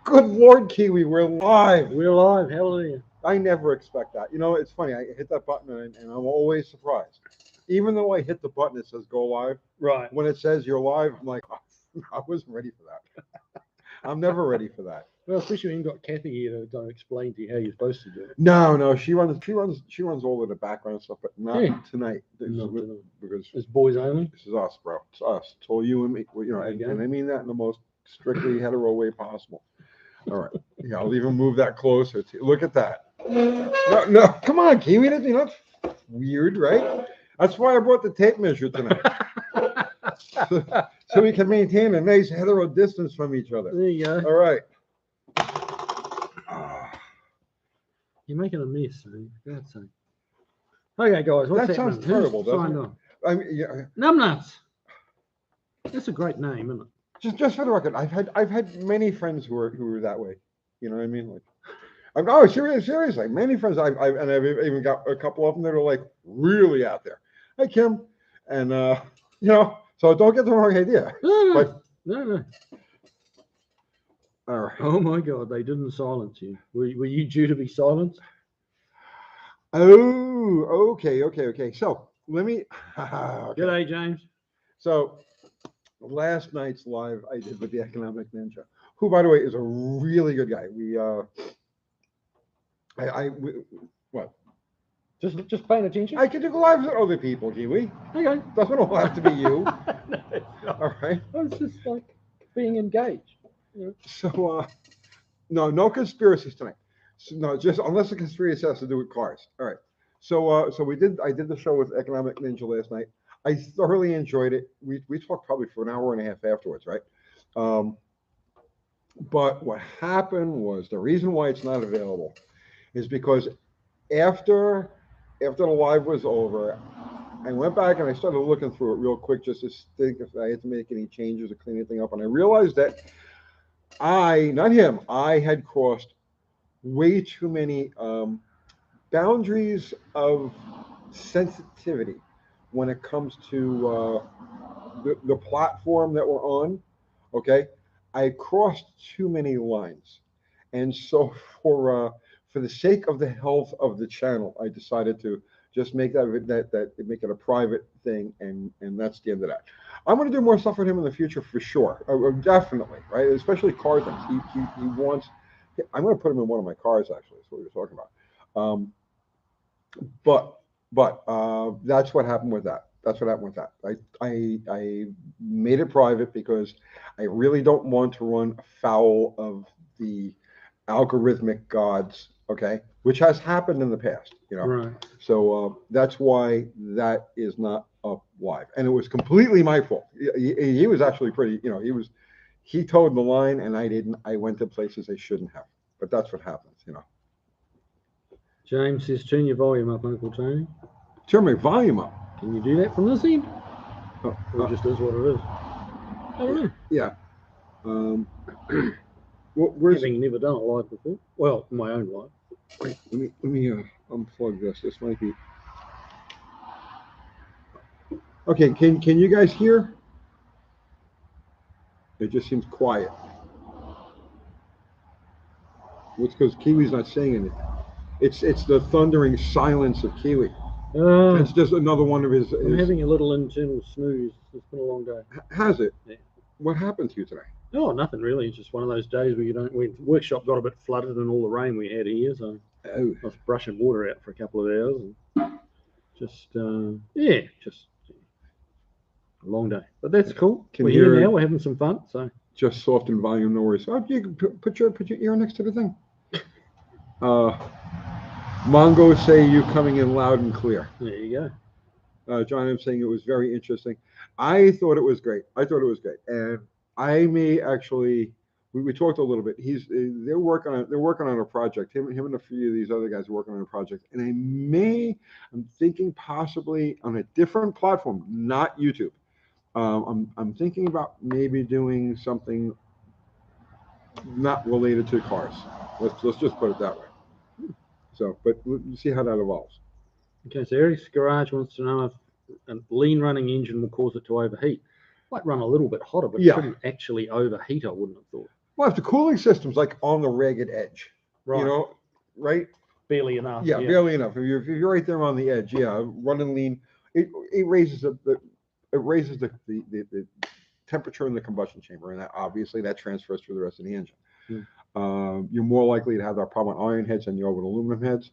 Good Lord, Kiwi, we're live. We're live. Hallelujah. I never expect that. You know, it's funny. I hit that button and I'm always surprised. Even though I hit the button that says go live, Right. when it says you're live, I'm like, oh, I wasn't ready for that. I'm never ready for that. Well, especially when you've got Kathy here to explain to you how you're supposed to do it. No, she runs all of the background stuff, but not tonight. Not tonight. Because It's boys only. this is us, bro. It's us. It's all you and me. You know, and I mean that in the most strictly hetero way possible. All right. Yeah, I'll even move that closer. Look at that. No, come on, Kiwi. You know, it's weird, right? That's why I brought the tape measure tonight. so we can maintain a nice hetero distance from each other. There you go. All right. You're making a mess, man. For God's sake. Okay, guys. What's that sounds happening? terrible, Who's doesn't signed it? on? I mean, yeah. Numbnuts. That's a great name, isn't it? Just for the record, I've had many friends who are that way. You know what I mean? Like, seriously, many friends. I've even got a couple of them that are like really out there. Hi, Kim, and you know, so don't get the wrong idea. No. All right. Oh my God, they didn't silence you. Were you due to be silenced? Oh, okay. So let me. Okay. G'day, James. So last night's live I did with the Economic Ninja, who, by the way, is a really good guy. What? Just paying attention. I can do lives with other people, Kiwi. Okay. Doesn't all have to be you. No, All right. it's just like being engaged. Yeah. So, no conspiracies tonight. So, no, just unless the conspiracy has to do with cars. All right. So, I did the show with Economic Ninja last night. I thoroughly enjoyed it. We talked probably for an hour and a half afterwards, right? But what happened was the reason why it's not available is because after the live was over, I went back and I started looking through it real quick just to think if I had to make any changes or clean anything up, and I realized that I had crossed way too many boundaries of sensitivity when it comes to the platform that we're on. Okay, I crossed too many lines, and so for the sake of the health of the channel, I decided to just make that make it a private thing, and that's the end of that. I'm going to do more stuff with him in the future for sure, definitely, right? Especially car things. He wants. I'm going to put him in one of my cars. Actually, that's what we were talking about. But that's what happened with that. That's what happened with that. I made it private because I really don't want to run afoul of the algorithmic gods, okay, which has happened in the past, you know. Right. So that's why that is not up live, and it was completely my fault. He was actually pretty, you know, he towed the line, and I didn't. I went to places I shouldn't have, but that's what happens, you know. James says, turn your volume up, Uncle Tony. Turn my volume up. Can you do that from this end? Or just is what it is? I don't know. Yeah. Where's Having never done it live before. Well, my own live. Wait, let me unplug this. This might be. Okay, can you guys hear? It just seems quiet. It's because Kiwi's not saying anything. It's the thundering silence of Kiwi. It's just another one of his. I'm having a little internal snooze. It's been a long day. Has it? Yeah. What happened to you today? Oh, nothing really. It's just one of those days where the workshop got a bit flooded and all the rain we had here, so I was brushing water out for a couple of hours and just a long day. But that's cool. We're here now. We're having some fun. So just soften volume, no worries. Oh, you can put your ear next to the thing. Mongo say you coming in loud and clear. There you go. John, I'm saying it was very interesting. I thought it was great. And I may actually. We talked a little bit. They're working on a project. Him and a few of these other guys are working on a project. And I'm thinking possibly on a different platform, not YouTube. I'm thinking about maybe doing something not related to cars. Let's just put it that way. So, but we'll see how that evolves. Okay, so Eric's Garage wants to know if a lean running engine will cause it to overheat. Might run a little bit hotter, but it shouldn't actually overheat, I wouldn't have thought. Well, if the cooling system's like on the ragged edge, Right. you know, right? Barely enough. Yeah, barely enough. If you're right there on the edge, yeah, running lean, it raises the temperature in the combustion chamber, and that obviously that transfers through the rest of the engine. You're more likely to have that problem with iron heads than you are with aluminum heads.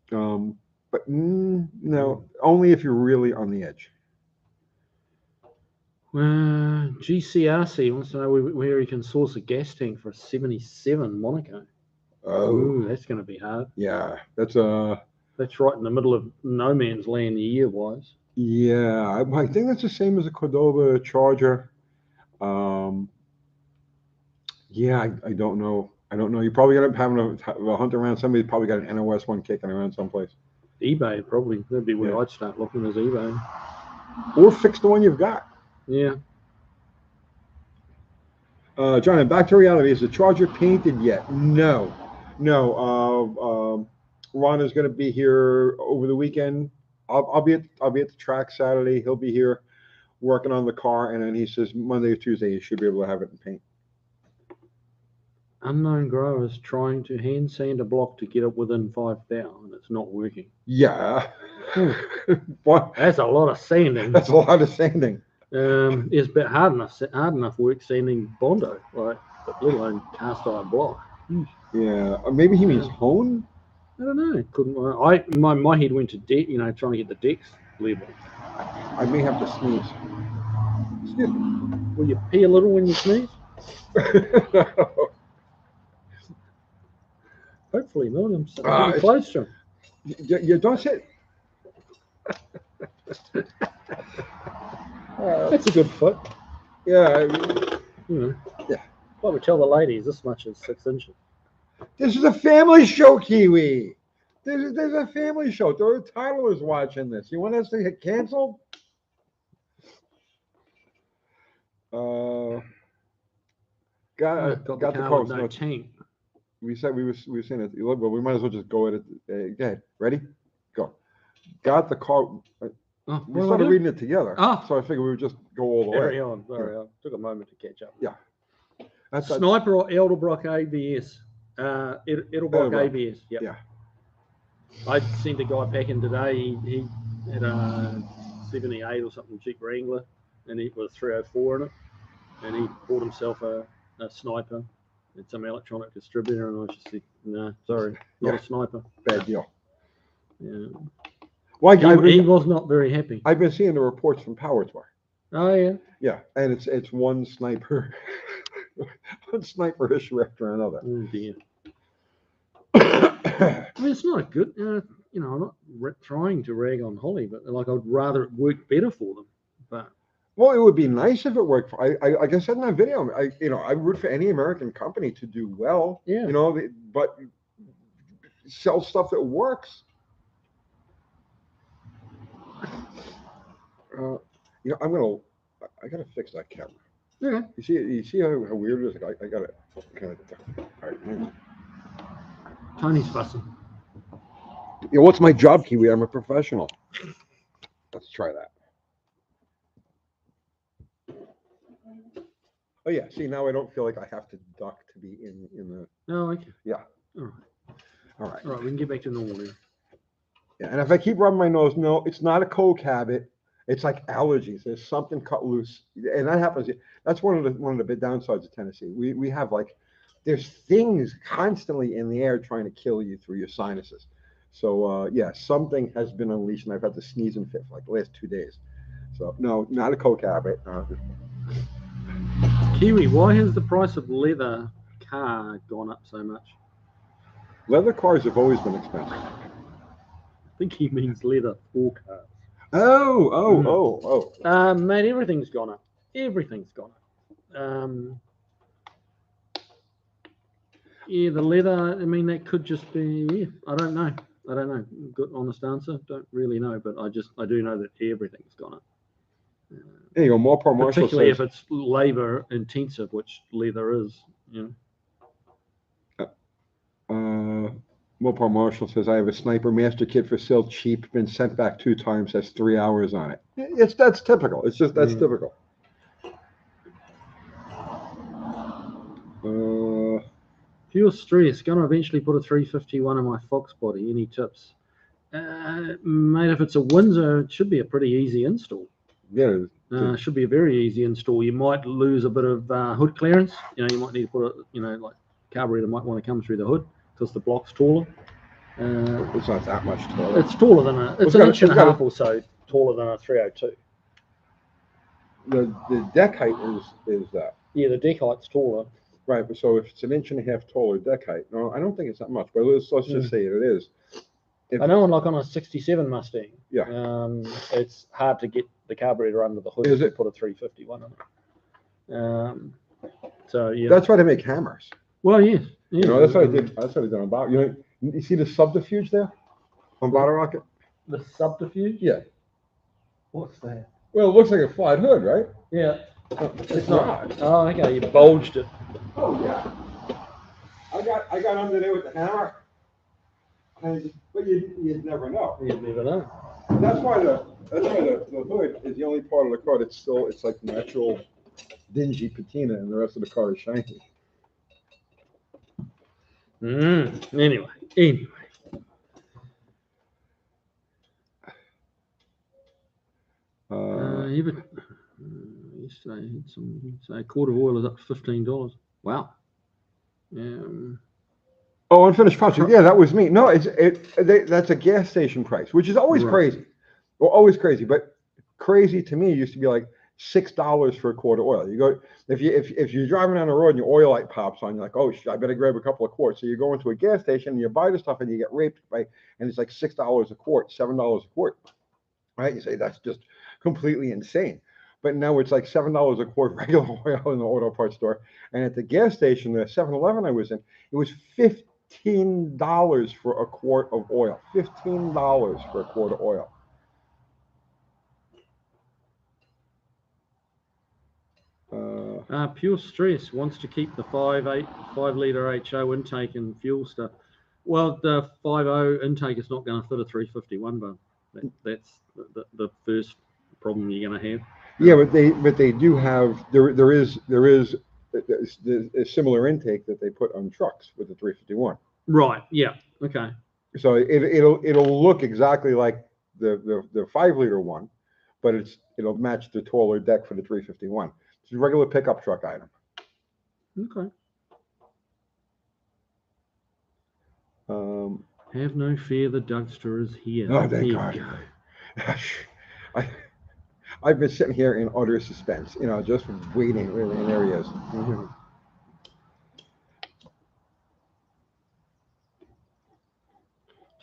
But no, only if you're really on the edge. GCRC wants to know where he can source a gas tank for a 77 Monaco. Oh, ooh, that's going to be hard. Yeah, that's right in the middle of no man's land year-wise. Yeah, I think that's the same as a Cordova Charger. Yeah, I don't know. You probably got to having a hunt around. Somebody's probably got an NOS one kicking around someplace. eBay probably. That'd be where I'd start looking, is eBay. Or fix the one you've got. Yeah. John, and back to reality. Is the Charger painted yet? No. Ron is going to be here over the weekend. I'll be at the track Saturday. He'll be here working on the car, and then he says Monday or Tuesday he should be able to have it in paint. Unknown growers trying to hand sand a block to get it within 5,000. It's not working. Yeah. That's a lot of sanding. That's a lot of sanding. It's a bit hard enough work sanding Bondo, right? But let alone cast iron block. Yeah, maybe he means hone. I don't know. My head went to deck, trying to get the decks level. I may have to sneeze. Excuse me. Will you pee a little when you sneeze? Hopefully not. I'm sitting close to him. You don't sit. That's a good foot. Yeah. Yeah. Well, we tell the ladies this much is 6 inches. This is a family show, Kiwi. There's a family show. There are toddlers watching this. You want us to get canceled? Got the car with no tank. We said we were saying it. Well, we might as well just go at it. Go ahead. Ready? Go. Got the car. We started reading it together. So I figured we would just go all the way. Carry on. Sorry, I took a moment to catch up. Yeah. Sniper or Edelbrock ABS? Edelbrock ABS. Yep. Yeah. I sent a guy packing today. He had a 78 or something Jeep Wrangler, and he was 304 in it, and he bought himself a Sniper and some electronic distributor, and I just said, no, sorry, not a Sniper. Bad deal. Yeah. Well, he was not very happy. I've been seeing the reports from Power Tour. Oh yeah. Yeah, and it's one sniper, one sniper issue after another. Oh dear. I mean, it's not a good. I'm not trying to rag on Holly, but I'd rather it work better for them. But well, it would be nice if it worked. Like I said in that video, I root for any American company to do well. Yeah. But sell stuff that works. I gotta fix that camera. Yeah. You see how weird it is? I gotta kind of. All right. Tony's fussing. What's my job, Kiwi? I'm a professional. Let's try that. Oh yeah. See, now I don't feel like I have to duck to be in the. Oh, okay. Yeah. All right. We can get back to normal now. Yeah, and if I keep rubbing my nose, no, it's not a coke habit. It's like allergies. There's something cut loose, and that happens. That's one of the big downsides of Tennessee. We have there's things constantly in the air trying to kill you through your sinuses. So something has been unleashed, and I've had to sneeze and fit for the last 2 days. So no, not a coke habit. Kiwi, why has the price of leather car gone up so much? Leather cars have always been expensive. I think he means leather for cars. Oh. Mate, everything's gone up. Everything's gone up. The leather, I mean, that could just be, I don't know. Good, honest answer. Don't really know, but I do know that everything's gone up. There you go. Mopar Marshall particularly if it's labor intensive, which leather is, Mopar Marshall says, I have a Sniper Master Kit for sale cheap, been sent back 2 times, has 3 hours on it. That's typical. It's just, that's typical. Fuel stress. Going to eventually put a 351 in my Fox body. Any tips? Mate, if it's a Windsor, it should be a pretty easy install. Yeah. Should be a very easy install. You might lose a bit of hood clearance. You might need to put like carburetor might want to come through the hood because the block's taller. It's not that much taller. It's taller than it's an inch and a half or so taller than a 302. The deck height is that. Yeah, the deck height's taller. Right, so if it's an inch and a half taller deck height, no, I don't think it's that much, but let's just say it is. I know, on a 67 Mustang, yeah, it's hard to get the carburetor under the hood to put a 351 in it. So yeah, that's why they make hammers. Well, yes, yeah. That's what I did. That's what I did on Bottle. You see the subterfuge there on Bottle Rocket? The subterfuge? Yeah. What's that? Well, it looks like a flat hood, right? Yeah. It's not. Oh, okay. You bulged it. Oh yeah. I got under there with the hammer. But you'd never know. You'd never know. That's why the hood is the only part of the car it's like natural dingy patina, and the rest of the car is shiny. Anyway. Yesterday had say a quart of oil is up to $15. Wow. Unfinished project. Yeah, that was me. No, that's a gas station price, which is always crazy. Well, always crazy, but crazy to me used to be like $6 for a quart of oil. You go if you're driving down the road and your oil light pops on, you're like, oh, I better grab a couple of quarts. So you go into a gas station and you buy the stuff and you get raped and it's like $6 a quart, $7 a quart, right? You say that's just completely insane. But now it's like $7 a quart regular oil in the auto parts store. And at the gas station, the 7-Eleven I was in, it was $15 for a quart of oil. $15 for a quart of oil. Pure Stress wants to keep the 5-liter HO intake and fuel stuff. Well, the 5.0 intake is not going to fit a 351 bar. That's the first problem you're going to have. Yeah, but they do have there is a similar intake that they put on trucks with the 351. Right. Yeah. Okay. So it'll look exactly like the 5-liter one, but it'll match the taller deck for the 351. It's a regular pickup truck item. Okay. Have no fear, the Dougster is here. Oh, thank God. I've been sitting here in utter suspense, just waiting, really, and there he is.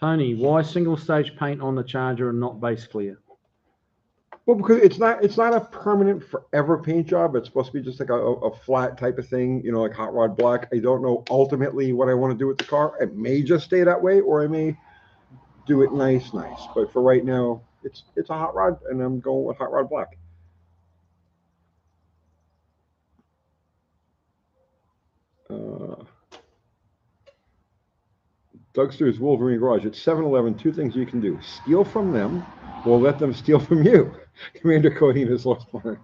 Tony, why single stage paint on the Charger and not base clear? Well, because it's not a permanent forever paint job. It's supposed to be just like a flat type of thing, like hot rod black. I don't know ultimately what I want to do with the car. It may just stay that way, or I may do it nice. But for right now, it's a hot rod, and I'm going with hot rod black. Dougster's Wolverine Garage. It's 7-Eleven. Two things you can do: steal from them, or let them steal from you. Commander Cody has lost one.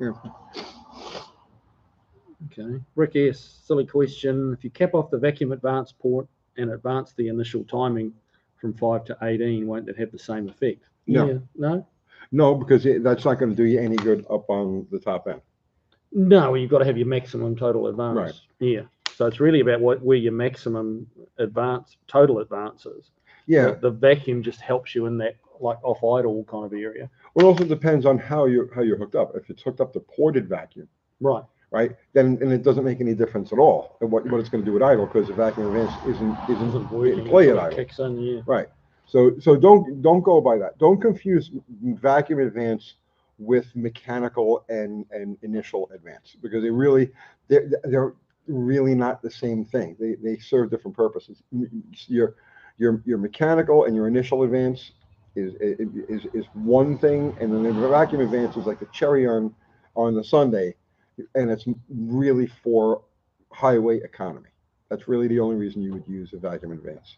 Okay. Rick S. Silly question. If you cap off the vacuum advance port and advance the initial timing from 5 to 18, won't that have the same effect? No. Yeah. No? No, because that's not going to do you any good up on the top end. No, you've got to have your maximum total advance. Right. Yeah. So it's really about where your maximum total advance is. Yeah. The vacuum just helps you in that like off idle kind of area. Well, it also depends on how you're hooked up. If it's hooked up to ported vacuum, right, then it doesn't make any difference at all at what it's going to do with idle, because the vacuum advance isn't in play at idle. Kicks in, yeah. Right. So don't go by that. Don't confuse vacuum advance with mechanical and initial advance, because they're really not the same thing. They serve different purposes. Your mechanical and your initial advance is one thing, and then the vacuum advance is like the cherry on the sundae, and it's really for highway economy. That's really the only reason you would use a vacuum advance.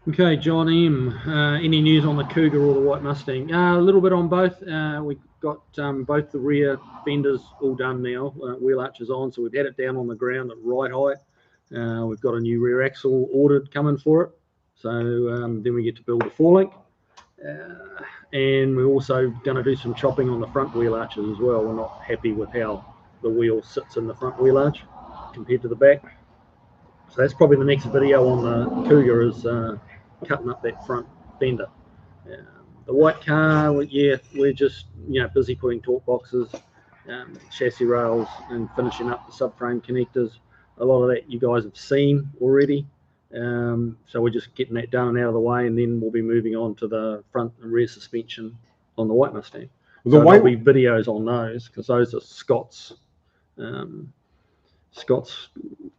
Okay, John M. Any news on the Cougar or the White Mustang? A little bit on both. got both the rear fenders all done now. Wheel arches on, so we've had it down on the ground at right height. We've got a new rear axle ordered coming for it. So then we get to build the forelink. And we're also going to do some chopping on the front wheel arches as well. We're not happy with how the wheel sits in the front wheel arch compared to the back. So that's probably the next video on the Cougar, is cutting up that front fender. The white car, we're just busy putting torque boxes, chassis rails, and finishing up the subframe connectors. A lot of that you guys have seen already. So we're just getting that done and out of the way, and then we'll be moving on to the front and rear suspension on the white Mustang. There'll be videos on those, because those are Scott's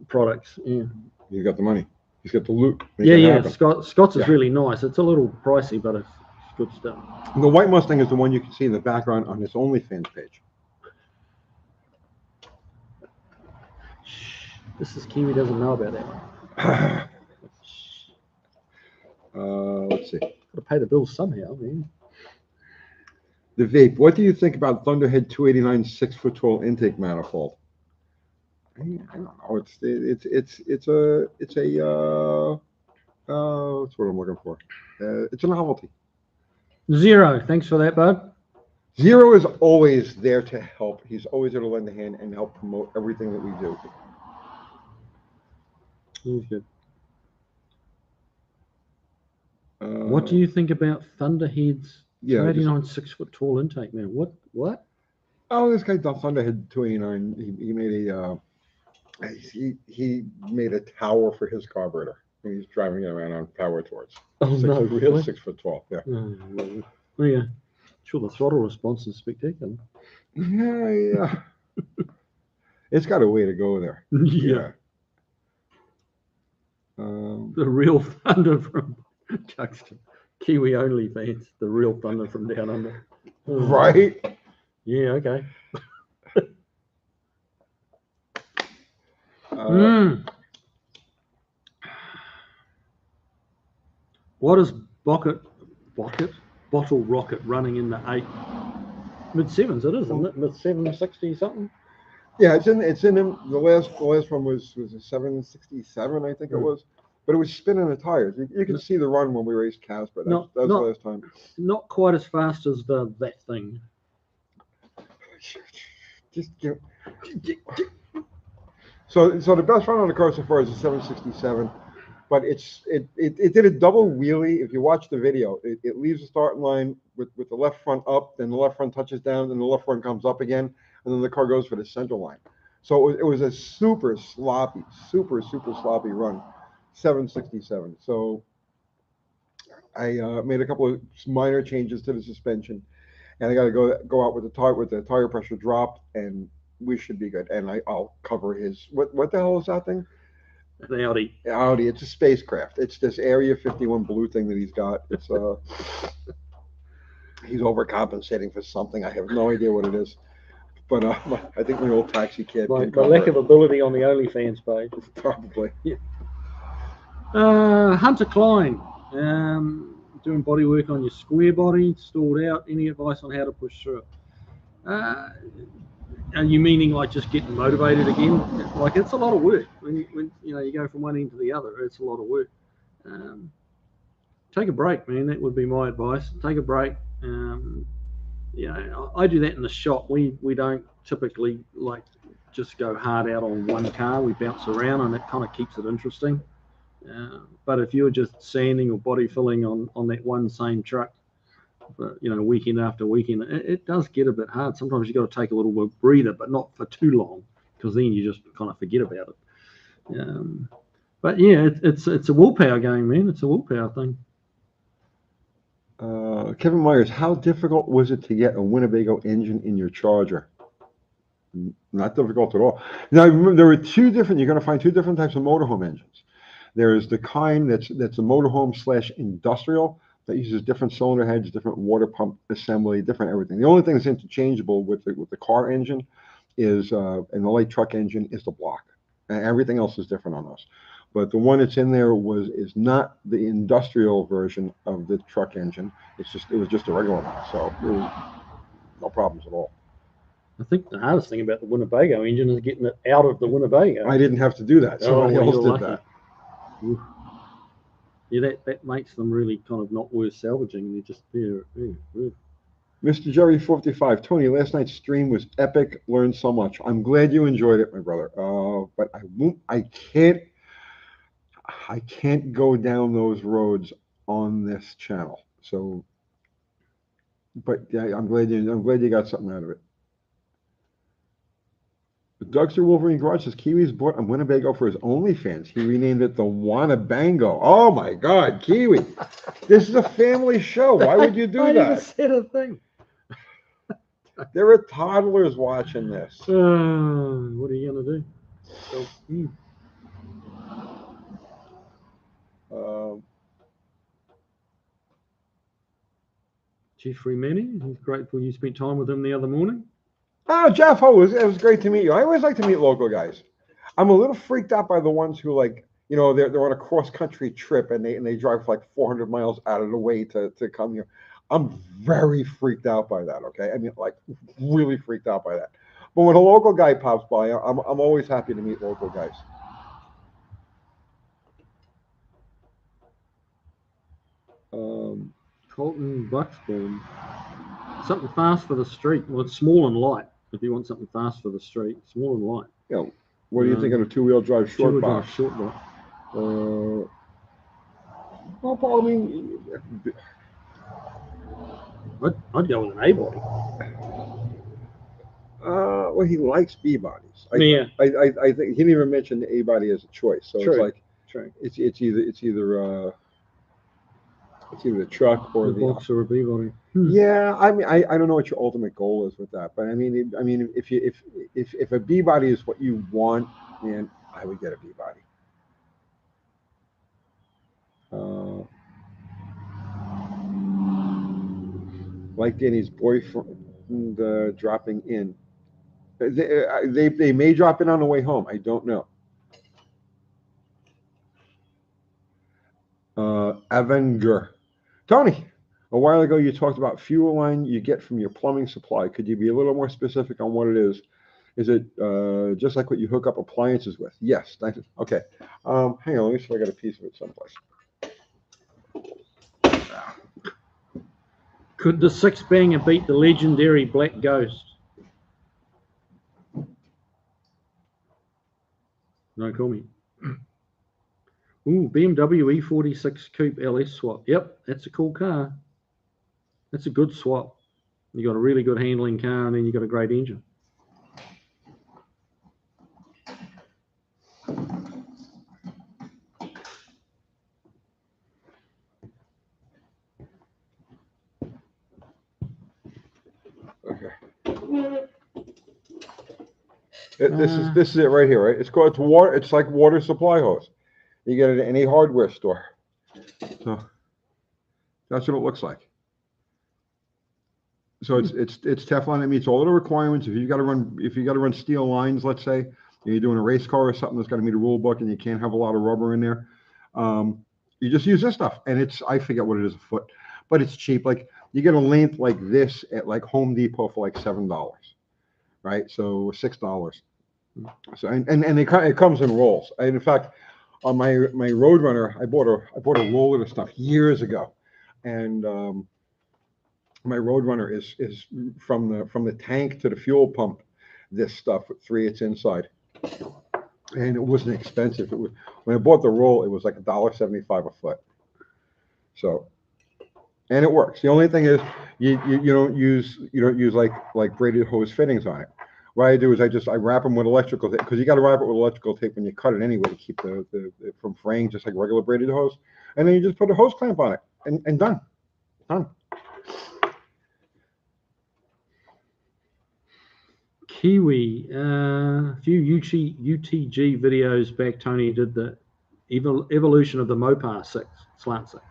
products. Yeah. You got the money. He's got the loot. Yeah. Scott's is really nice. It's a little pricey, but it's good stuff. The white Mustang is the one you can see in the background on his OnlyFans page. This is Kiwi doesn't know about that one. Let's see. Got to pay the bills somehow, man. The vape. What do you think about Thunderhead 289 6-foot tall intake manifold? I don't know. What's what I'm looking for. It's a novelty. Zero. Thanks for that, bud. Zero is always there to help. He's always there to lend a hand and help promote everything that we do. He's good. What do you think about Thunderhead's 289 6-foot tall intake, man? What? Oh, this guy done Thunderhead 289. He made he made a tower for his carburetor. And he's driving it around on power torch. Oh, no, really? 6 foot tall. Yeah. Oh, yeah. Sure, the throttle response is spectacular. Yeah. It's got a way to go there. Yeah. The real thunder from Chuckster. Kiwi only fans. The real thunder from down under. Right? Yeah, okay. What is Bottle Rocket running in the mid-sevens? It is, isn't it? Mid-760 something. Yeah, it's in him. The last one was a 767, I think it was, but it was spinning the tires. You can see the run when we raced Casper. That was the last time. Not quite as fast as that thing. So the best run on the car so far is a 767, but it did a double wheelie. If you watch the video, it leaves the starting line with the left front up, then the left front touches down, then the left front comes up again, and then the car goes for the center line. So it was a super sloppy run, 767. So I made a couple of minor changes to the suspension, and I got to go out with the tire pressure dropped, and we should be good. And I'll cover his what the hell is that thing? The Audi. It's a spacecraft. It's this Area 51 blue thing that he's got. It's he's overcompensating for something. I have no idea what it is. But I think my old taxi cab. The lack of ability on the OnlyFans page. Probably. Yeah. Hunter Klein, doing body work on your square body, stalled out. Any advice on how to push through it? Are you meaning like just getting motivated again? Like, it's a lot of work when you go from one end to the other. It's a lot of work. Take a break, man. That would be my advice. Take a break. I do that in the shop. We don't typically like just go hard out on one car. We bounce around, and it kind of keeps it interesting. But if you're just sanding or body filling on that one same truck, weekend after weekend, it does get a bit hard. Sometimes you got to take a little breather, but not for too long, because then you just kind of forget about it. But yeah, it's a willpower game, man. It's a willpower thing. Kevin Myers, how difficult was it to get a Winnebago engine in your Charger? Not difficult at all. Now, remember, there were you're going to find two different types of motorhome engines. There's the kind that's a motorhome / industrial that uses different cylinder heads, different water pump assembly, different everything. The only thing that's interchangeable with the car engine is, and the light truck engine, is the block. And everything else is different on those. But the one that's in there is not the industrial version of the truck engine. It was just a regular one. So no problems at all. I think the hardest thing about the Winnebago engine is getting it out of the Winnebago. I didn't have to do that. Somebody else did lucky. That. Oof. Yeah, that makes them really kind of not worth salvaging. They're just there. Mr. Jerry 45, Tony, last night's stream was epic. Learned so much. I'm glad you enjoyed it, my brother. But I can't go down those roads on this channel. So, but yeah, I'm glad you got something out of it. The Dougster Wolverine Garage says Kiwi's bought a Winnebago for his OnlyFans. He renamed it the Wannabango. Oh my God, Kiwi! This is a family show. Why would you do that? I didn't say a thing. There are toddlers watching this. What are you gonna do? Jeffrey Manning, he's grateful you spent time with him the other morning. Oh, Jeff, it was great to meet you. I always like to meet local guys. I'm a little freaked out by the ones who, like, you know, they're on a cross-country trip and they drive like 400 miles out of the way to come here. I'm very freaked out by that, okay? I mean, like, really freaked out by that. But when a local guy pops by, I'm always happy to meet local guys. Colton Bucksbourne. Something fast for the street. Well, it's small and light. If you want something fast for the street, small and light. Yeah. What do you think of a two-wheel drive short box? Short box. Well, Paul, I mean, I'd go with an A body. Well, he likes B bodies. I think he didn't even mention the A body as a choice. So True. It's like True. It's either the truck or the box or a B body. Yeah, I mean, I don't know what your ultimate goal is with that, but I mean, if a B body is what you want, man, I would get a B body. Like Danny's boyfriend dropping in. They may drop in on the way home. I don't know. Avenger. Tony, a while ago you talked about fuel line you get from your plumbing supply. Could you be a little more specific on what it is? Is it just like what you hook up appliances with? Yes. Okay. Hang on. Let me see if I got a piece of it someplace. Could the six banger beat the legendary Black Ghost? No comment. Ooh, BMW E46 Coupe LS swap. Yep, that's a cool car. That's a good swap. You got a really good handling car, and then you got a great engine. Okay. This is it right here, right? It's water. It's like water supply hose. You get it at any hardware store. So that's what it looks like. So it's Teflon. It meets all of the requirements. If you got to run steel lines, let's say you're doing a race car or something that's got to meet a rule book, and you can't have a lot of rubber in there, you just use this stuff. And I forget what it is a foot, but it's cheap. Like you get a length like this at like Home Depot for like $7, right? So $6. So and it comes in rolls. And in fact, on my Roadrunner, I bought a roll of this stuff years ago, and my Roadrunner is from the tank to the fuel pump. This stuff with 3/8 inside, and it wasn't expensive. It was, when I bought the roll, it was like $1.75 a foot. So, and it works. The only thing is you don't use like braided hose fittings on it. What I do is I wrap them with electrical tape, because you got to wrap it with electrical tape when you cut it anyway to keep the from fraying, just like regular braided hose. And then you just put a hose clamp on it, and done. KIWI, a few UTG videos back, Tony did the evolution of the Mopar 6, slant 6,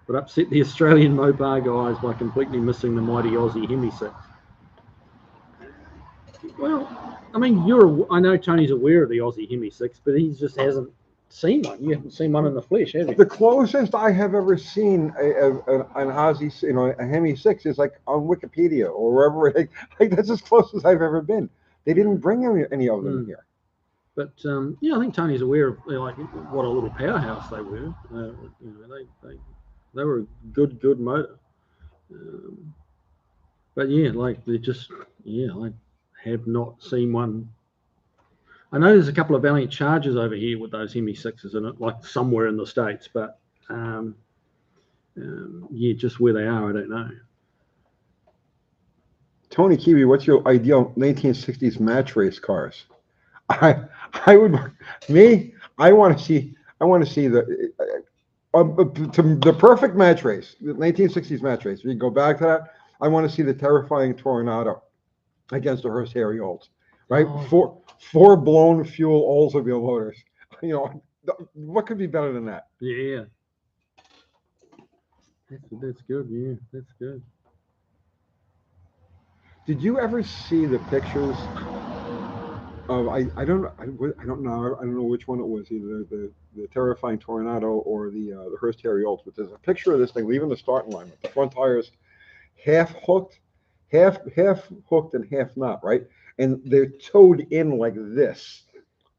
but upset the Australian Mopar guys by completely missing the mighty Aussie Hemi 6. Well, I mean, I know Tony's aware of the Aussie Hemi 6, but he just hasn't seen one. You haven't seen one in the flesh, have you? The closest I have ever seen an Aussie, a Hemi 6 is like on Wikipedia or wherever. Like that's as close as I've ever been. They didn't bring any of them here. But yeah, I think Tony's aware of like what a little powerhouse they were. They were a good motor. But yeah, like I have not seen one. I know there's a couple of Valiant Chargers over here with those Hemi 6s in it, like somewhere in the States, but yeah, just where they are, I don't know. Tony Kiwi, what's your ideal 1960s match race cars? I want to see the perfect match race, the 1960s match race. If you go back to that, I want to see the terrifying Tornado against the Hearst Harry Olds, right? Oh. Four blown fuel Oldsmobile motors. You know, what could be better than that? Yeah, that's good. Yeah, that's good. Did you ever see the pictures of I don't know which one it was, either the terrifying Tornado or the Hearst Harry Olds, but there's a picture of this thing leaving the starting line with the front tires half hooked and half not, right? And they're towed in like this.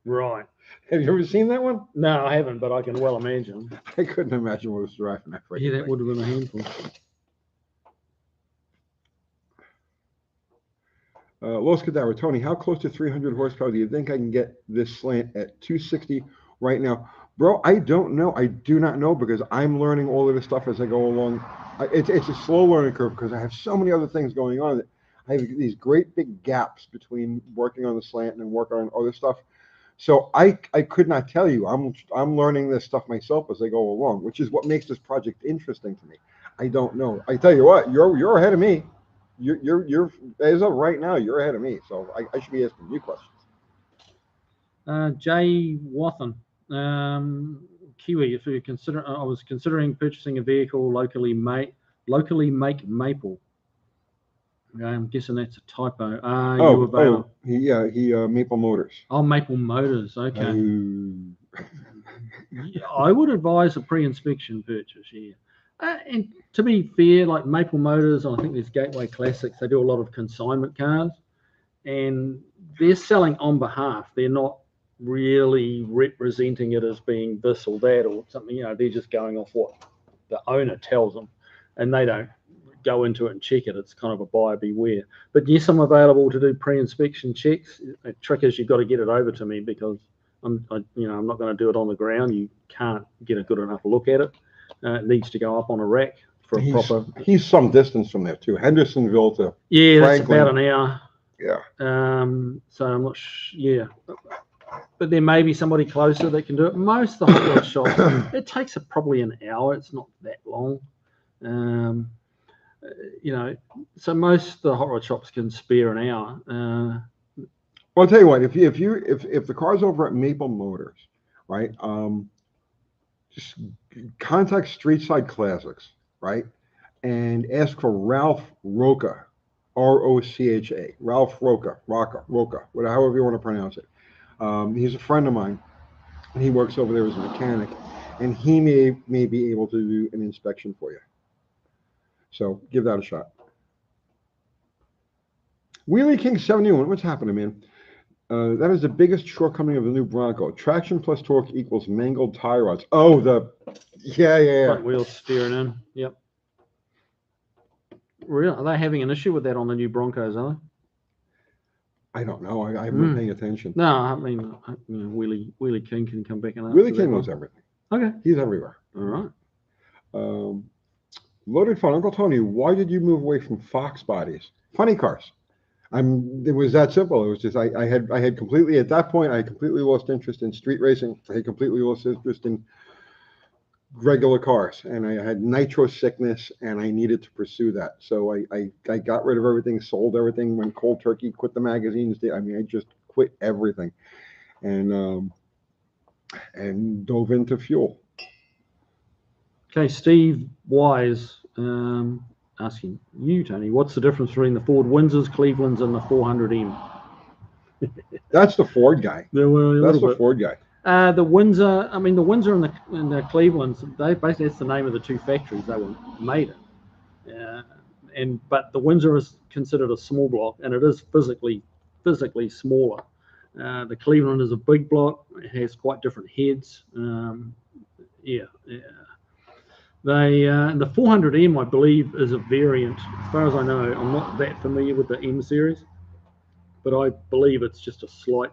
Right. Have you ever seen that one? No, I haven't, but I can well imagine. I couldn't imagine what was driving that. Yeah, that would have been a handful. Los Cadavra, Tony, how close to 300 horsepower do you think I can get this slant at 260 right now? Bro, I don't know. I do not know, because I'm learning all of this stuff as I go along. It's a slow learning curve because I have so many other things going on that I have these great big gaps between working on the slant and working on other stuff. So I could not tell you. I'm learning this stuff myself as I go along, which is what makes this project interesting to me. I don't know. I tell you what, you're ahead of me. You're as of right now, you're ahead of me. So I should be asking you questions. Jay Wathan, Kiwi, if you consider, I was considering purchasing a vehicle locally make Maple. I'm guessing that's a typo. You available? He Maple Motors. Oh, Maple Motors. Okay. I would advise a pre-inspection purchase. Yeah. And to be fair, like Maple Motors, I think there's Gateway Classics. They do a lot of consignment cars, and they're selling on behalf. They're not really representing it as being this or that or something. You know, they're just going off what the owner tells them, and they don't go into it and check it. It's kind of a buyer beware. But yes, I'm available to do pre-inspection checks. The trick is you've got to get it over to me, because I'm not going to do it on the ground. You can't get a good enough look at it. It needs to go up on a rack for a proper. He's some distance from there too. Hendersonville to Franklin. That's about an hour. Yeah. So I'm not. Yeah. But there may be somebody closer that can do it. Most of the hot rod shops, it takes probably an hour. It's not that long. So most of the hot rod shops can spare an hour. Well, I'll tell you what. If the car's over at Maple Motors, right? Just contact Streetside Classics, right? And ask for Ralph Roca, R-O-C-H-A, Ralph Roca, whatever, however you want to pronounce it. He's a friend of mine, and he works over there as a mechanic, and he may be able to do an inspection for you. So give that a shot. Wheelie King 71, what's happening, man? That is the biggest shortcoming of the new Bronco. Traction plus torque equals mangled tie rods. Oh, yeah. Front wheels steering in. Yep. Really? Are they having an issue with that on the new Broncos, are they? I don't know. I haven't been paying attention. No, I mean, Wheelie King can come back and Wheelie King knows everything. Okay. He's everywhere. All right. Loaded Fun. Uncle Tony, why did you move away from Fox bodies? Funny cars. It was that simple. It was just I had completely, at that point, I completely lost interest in street racing. I had completely lost interest in regular cars, and I had nitro sickness, and I needed to pursue that. So I got rid of everything, sold everything, went cold turkey, quit the magazines. I just quit everything, and dove into fuel. Okay, Steve Wise asking you, Tony, what's the difference between the Ford Windsors, Clevelands, and the 400M? That's the Ford guy. That's the Ford guy. The Windsor, I mean, the Windsor and the Clevelands, they basically, that's the name of the two factories they were made in. But the Windsor is considered a small block, and it is physically smaller. The Cleveland is a big block. It has quite different heads. Yeah. The 400M, I believe, is a variant. As far as I know, I'm not that familiar with the M series, but I believe it's just a slight,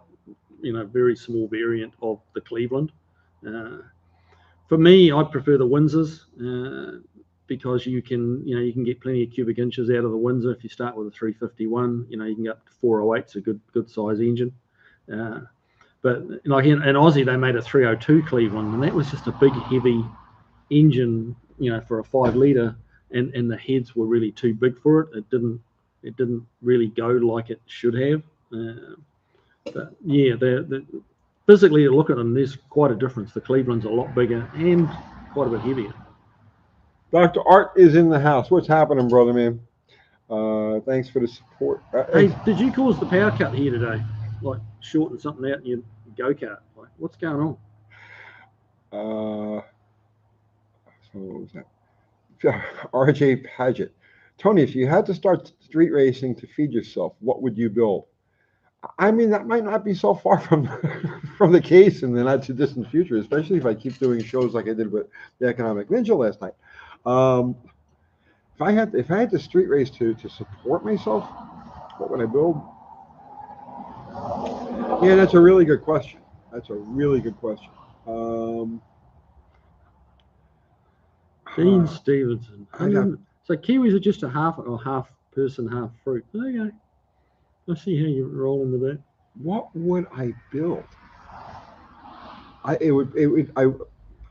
very small variant of the Cleveland. For me, I prefer the Windsors because you can get plenty of cubic inches out of the Windsor. If you start with a 351, you can get up to 408. It's a good size engine. But like in Aussie, they made a 302 Cleveland, and that was just a big, heavy engine, for a 5-litre, and the heads were really too big for it. It didn't really go like it should have. But yeah, physically to look at them, there's quite a difference. The Cleveland's a lot bigger and quite a bit heavier. Dr. Art is in the house. What's happening, brother man? Thanks for the support. Hey, did you cause the power cut here today? Like shorting something out in your go-kart? Like, what's going on? So what was that? RJ Paget. Tony, if you had to start street racing to feed yourself, what would you build? I mean, that might not be so far from the case in the not too distant future, especially if I keep doing shows like I did with the Economic Ninja last night. If I had to street race to support myself, what would I build? Yeah, that's a really good question. Dean Stevenson. So Kiwis are just a half person, half fruit. Okay. I see how you're rolling with that. What would I build? I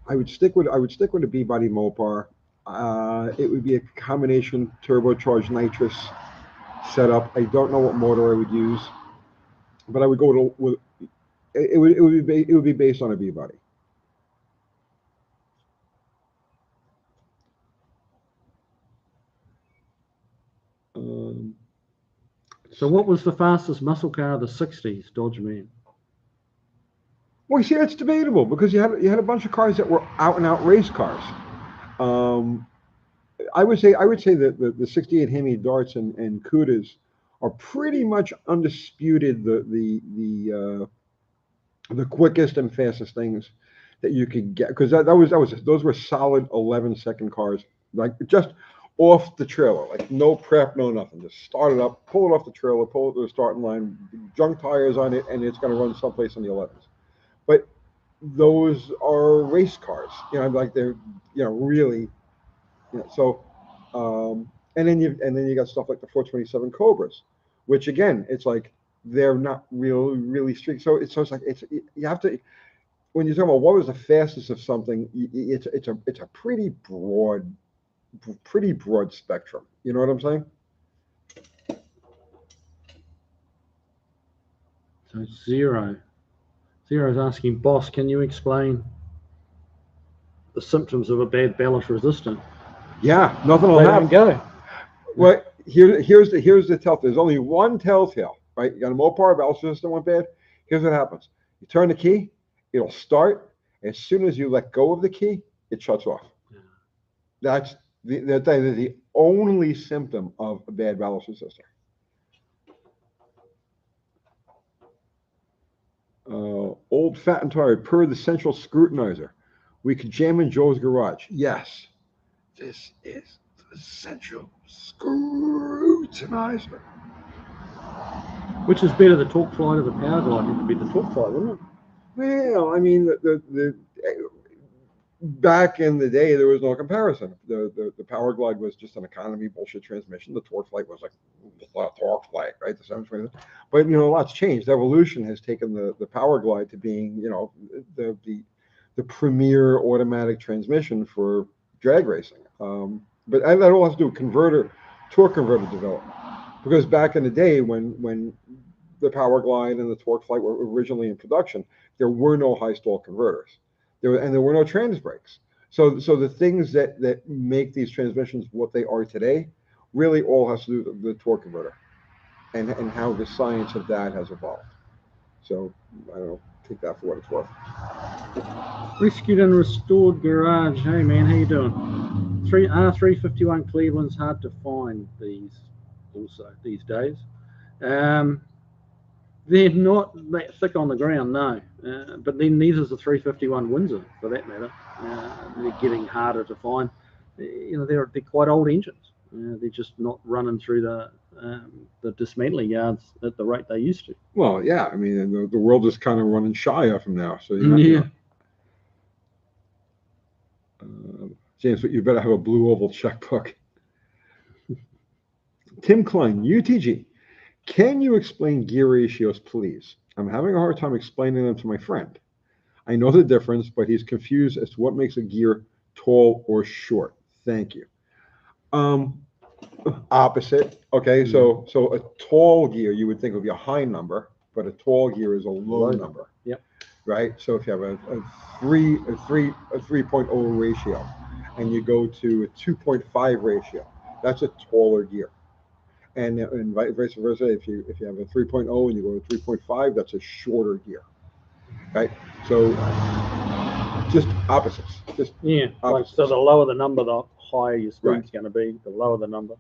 would stick with a B-body Mopar. It would be a combination turbocharged nitrous setup. I don't know what motor I would use, but I would go with it would be based on a B-body. So what was the fastest muscle car of the 60s, Dodge Man? Well, you see, that's debatable because you had a bunch of cars that were out and out race cars. I would say that the 68 Hemi Darts and Cudas are pretty much undisputed the quickest and fastest things that you could get, because those were solid 11-second cars, like just off the trailer, like no prep, no nothing. Just start it up, pull it off the trailer, pull it to the starting line, junk tires on it, and it's going to run someplace in the 11s. But those are race cars, like they're, really, so, and then you got stuff like the 427 Cobras, which again, it's like they're not really street. So it's like you have to, when you're talking about what was the fastest of something, it's a pretty broad spectrum. You know what I'm saying? So Zero's asking, boss, can you explain the symptoms of a bad ballast resistant? Yeah, nothing will happen. Go. Well, here's the telltale. There's only one telltale, right? You got a Mopar ballast resistant went bad. Here's what happens: you turn the key, it'll start. As soon as you let go of the key, it shuts off. Yeah. That's the only symptom of a bad ballast resistor. Old fat and tired, per the central scrutinizer. We could jam in Joe's garage. Yes, this is the central scrutinizer. Which is better, the torque flight or the power glide? It would be the torque flight, wouldn't it? Well, I mean, the back in the day, there was no comparison. The Power Glide was just an economy bullshit transmission. The Torque Flight was like Torque Flight, right? The 720. But a lot's changed. Evolution has taken the Power Glide to being, the premier automatic transmission for drag racing. But that all has to do with torque converter development. Because back in the day, when the Power Glide and the Torque Flight were originally in production, there were no high stall converters. There were no trans brakes. So the things that make these transmissions what they are today really all has to do with the torque converter and how the science of that has evolved. So I don't know, take that for what it's worth. Rescued and Restored Garage. Hey man, how you doing? R351 Cleveland's hard to find these days. They're not that thick on the ground, no. But then neither is the 351 Windsor, for that matter. They're getting harder to find. They're quite old engines. They're just not running through the dismantling yards at the rate they used to. Well, yeah, I mean, the world is kind of running shy of them now. So James, but you better have a blue oval checkbook. Tim Klein, UTG. Can you explain gear ratios, please? I'm having a hard time explaining them to my friend. I know the difference, but he's confused as to what makes a gear tall or short. Thank you. Opposite. Okay, so a tall gear you would think would be a high number, but a tall gear is a low number. Yep. Right. So if you have a 3.0 ratio, and you go to a 2.5 ratio, that's a taller gear. And vice versa, if you have a 3.0 and you go to 3.5, that's a shorter gear, right? So just opposites. Just opposites. So the lower the number, the higher your speed's going to be. The lower the number.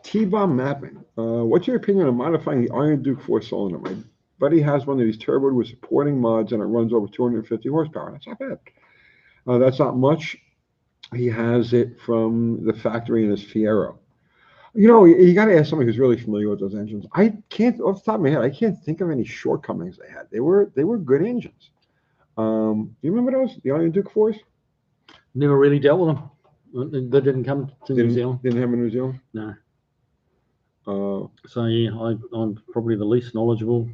T-Bomb Mapping. What's your opinion on modifying the Iron Duke 4-cylinder? My buddy has one of these turboed with supporting mods, and it runs over 250 horsepower. That's not bad. That's not much. He has it from the factory in his Fiero. You got to ask somebody who's really familiar with those engines. I can't, off the top of my head, I can't think of any shortcomings they had. They were good engines. Do you remember those, the Iron Duke 4s? Never really dealt with them. They didn't come to New Zealand. Didn't have them in New Zealand? No. So yeah, I'm probably the least knowledgeable.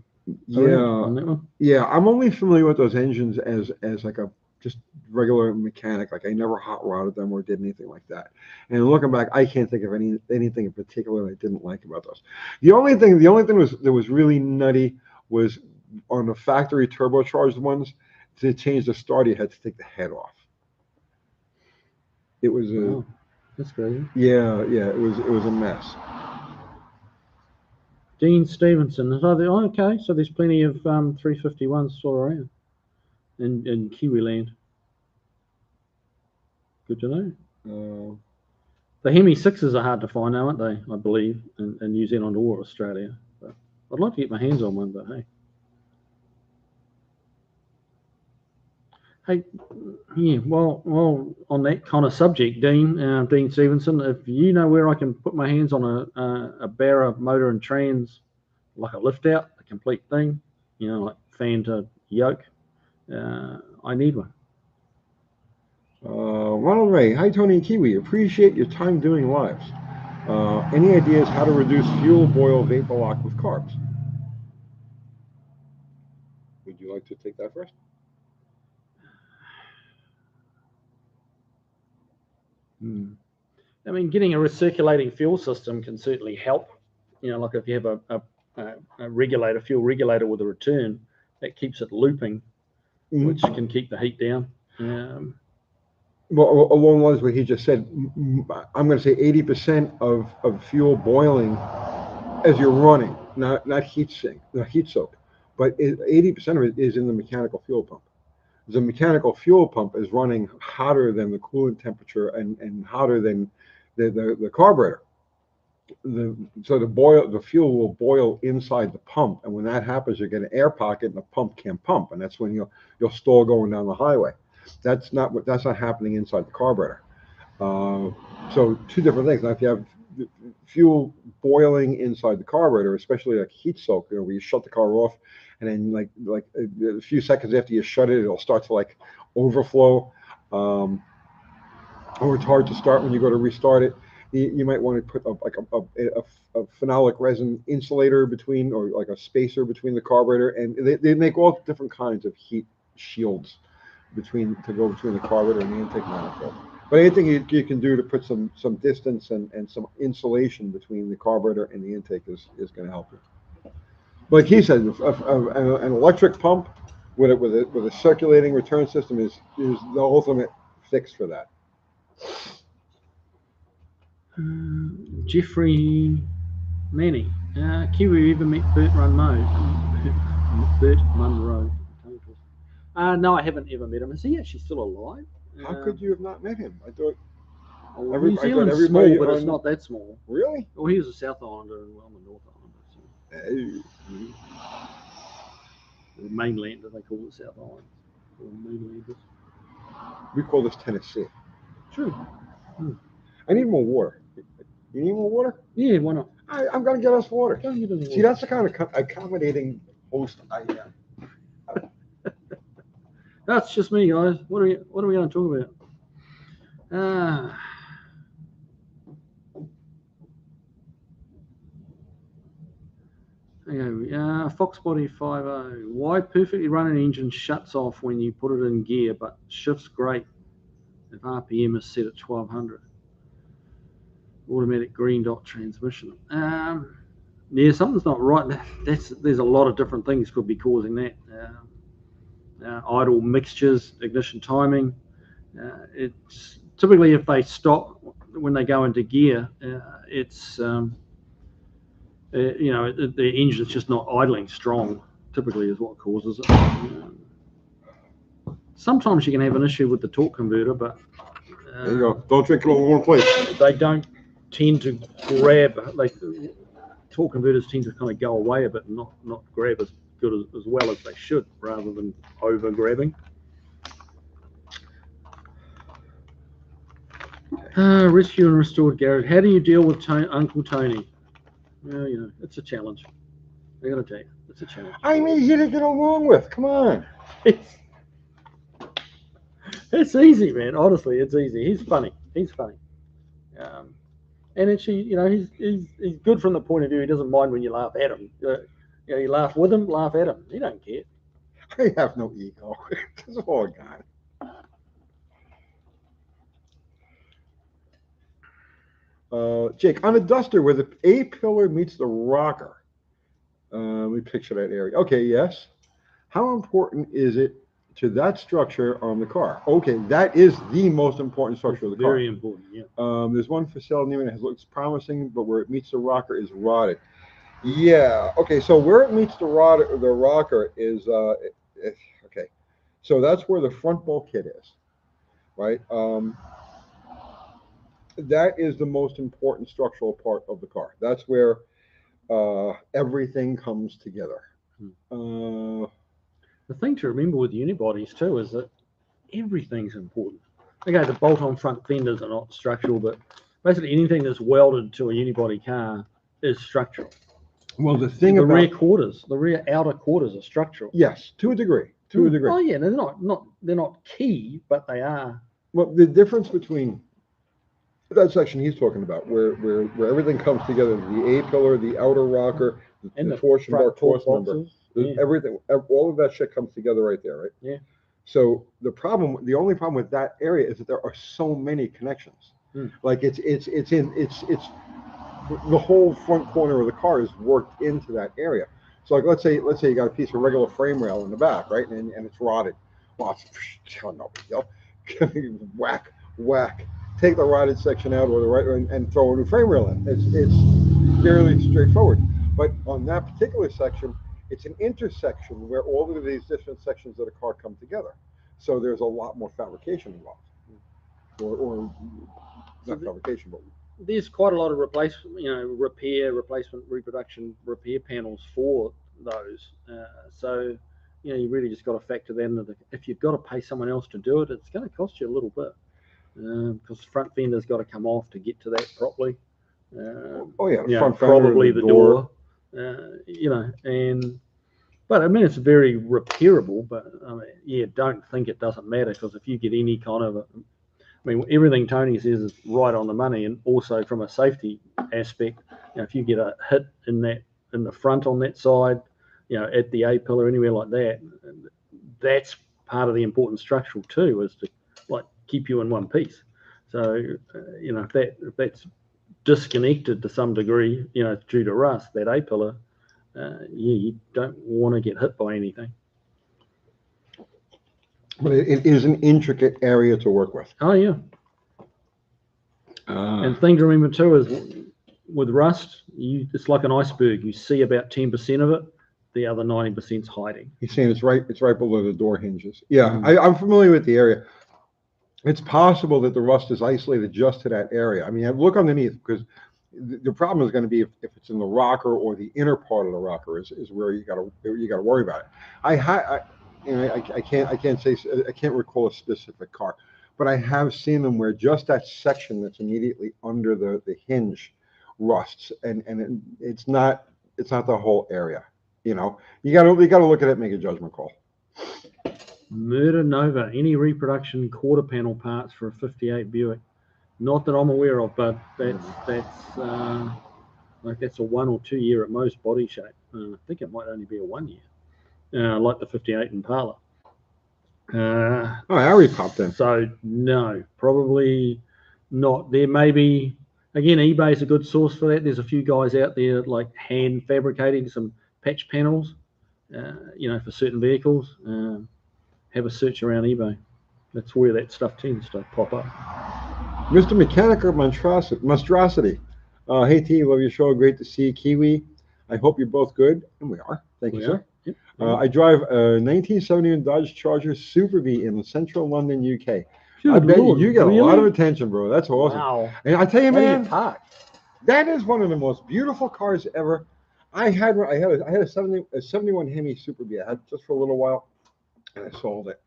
On that one. Yeah, I'm only familiar with those engines as like a just regular mechanic. Like I never hot rodded them or did anything like that. And looking back, I can't think of anything in particular I didn't like about those. The only thing that was really nutty was on the factory turbocharged ones. To change the starter, you had to take the head off. It was that's crazy. Yeah, it was a mess. Dean Stevenson. Okay, so there's plenty of 351s still around in Kiwi land. Good to know. The Hemi 6s are hard to find now, aren't they? I believe in New Zealand or Australia. But I'd like to get my hands on one, but hey. Hey, yeah, well, on that kind of subject, Dean Stevenson, if you know where I can put my hands on a Barra motor and trans, like a lift out, a complete thing, like fan to yoke, I need one. Ronald Ray, hi Tony and Kiwi, appreciate your time doing lives. Any ideas how to reduce fuel boil vapor lock with carbs? Would you like to take that first? I mean, getting a recirculating fuel system can certainly help. Like if you have a fuel regulator with a return, that keeps it looping, which can keep the heat down. Well, along the lines of what he just said, I'm going to say 80% of fuel boiling as you're running, not heat soak, but 80% of it is in the mechanical fuel pump. The mechanical fuel pump is running hotter than the coolant temperature and hotter than the carburetor. So the fuel will boil inside the pump, and when that happens, you get an air pocket, and the pump can't pump, and that's when you'll stall going down the highway. That's not happening inside the carburetor. So two different things. Now, if you have fuel boiling inside the carburetor, especially like heat soak, where you shut the car off, and then like a few seconds after you shut it, it'll start to like overflow, or it's hard to start when you go to restart it. You might want to put a phenolic resin insulator between, or like a spacer between the carburetor, and they make all different kinds of heat shields to go between the carburetor and the intake manifold. But anything you can do to put some distance and some insulation between the carburetor and the intake is going to help you. Like he said, an electric pump with a circulating return system is the ultimate fix for that. Jeffrey Manny. Kiwi ever met Bert Munro? Bert Munro. No, I haven't ever met him. Is he actually still alive? How could you have not met him? I thought. New Zealand's small, but it's not that small. Really? Well, he was a South Islander and I'm a North Islander. So. The mainland, they call it South Island. Mainlanders. We call this Tennessee. True. I need more water. You need more water? Yeah, why not? I'm going to get us water. See, that's the kind of accommodating host I am. That's just me, guys. What are we going to talk about? Foxbody 50. Why perfectly running engine shuts off when you put it in gear, but shifts great if RPM is set at 1200? Automatic green dot transmission. Yeah, something's not right. There's a lot of different things could be causing that. Idle mixtures, ignition timing. It's typically if they stop when they go into gear, it's the engine's just not idling strong. Typically, is what causes it. Sometimes you can have an issue with the torque converter, but there you go. Don't drink it all in one place. They don't tend to grab. Torque converters tend to kind of go away a bit and not grab as good as well as they should, rather than over grabbing. Rescue and restored garage. How do you deal with Uncle Tony? Well, it's a challenge. I gotta tell you, it's a challenge. I'm easy to get along with. Come on. It's easy, man. Honestly, it's easy. He's funny. And actually, he's good from the point of view. He doesn't mind when you laugh at him. You laugh with him, laugh at him. He don't care. I have no ego. That's all I got. Jake, on a Duster where the A-pillar meets the rocker, let me picture that area. Okay, yes. How important is it to that structure on the car? Okay, that is the most important structure of the car. Very important, yeah. There's one facility near it that looks promising, but where it meets the rocker is rotted. Yeah. Okay, so where it meets the rocker is okay. So that's where the front bulkhead is, right? That is the most important structural part of the car. That's where everything comes together. The thing to remember with unibodies too is that everything's important. Okay, the bolt-on front fenders are not structural, but basically anything that's welded to a unibody car is structural. Well, the thing the about rear outer quarters are structural. Yes, to a degree. To a degree. Oh yeah, they're not key, but they are. Well, the difference between that section he's talking about, where everything comes together, the A-pillar, the outer rocker, the torsion bar, cross member, everything, all of that shit comes together right there, right? Yeah. So the only problem with that area is that there are so many connections. Like it's the whole front corner of the car is worked into that area. So like let's say you got a piece of regular frame rail in the back, right, and it's rotted. Well, it's no big deal. Whack. Take the rotted section out and throw a new frame rail in. It's fairly straightforward. But on that particular section, it's an intersection where all of these different sections of the car come together. So there's a lot more fabrication involved, or not fabrication, but there's quite a lot of replacement, reproduction, repair panels for those. So you really just got to factor that into if you've got to pay someone else to do it, it's going to cost you a little bit. Because the front fender's got to come off to get to that properly. Front probably the door. But I mean it's very repairable. But don't think it doesn't matter, because if you get any kind of everything Tony says is right on the money, and also from a safety aspect, if you get a hit in the front on that side, at the A-pillar, anywhere like that, that's part of the important structural too, is to keep you in one piece. So if that's disconnected to some degree, due to rust, that A-pillar, you don't want to get hit by anything. But it is an intricate area to work with. Oh yeah. And thing to remember too is with rust, it's like an iceberg. You see about 10% of it. The other 90% is hiding. He's saying it's right below the door hinges. Yeah, I'm familiar with the area. It's possible that the rust is isolated just to that area. I mean, look underneath, because the problem is going to be if it's in the rocker or the inner part of the rocker is where you got to worry about it. I can't recall a specific car, but I have seen them where just that section that's immediately under the hinge rusts, and it's not the whole area. You know, you got to look at it, and make a judgment call. Murder Nova, any reproduction quarter panel parts for a 58 Buick? Not that I'm aware of, but that's a 1 or 2 year at most body shape. I think it might only be a 1 year, like the 58 Impala. Harry popped in. So no, probably not. There may be, again, eBay is a good source for that. There's a few guys out there like hand fabricating some patch panels, for certain vehicles. Have a search around eBay. That's where that stuff tends to pop up. Mr. Mechanical Monstrosity. Hey T, love your show. Great to see you, KIWI. I hope you're both good. And we are. Thank you, sir. Yep. I drive a 1971 Dodge Charger Super V in central London, UK. I bet you get a lot of attention, bro. That's awesome. Wow. And I tell you, man, that is one of the most beautiful cars ever. I had a 71 Hemi Super V. I had just for a little while, and I sold it.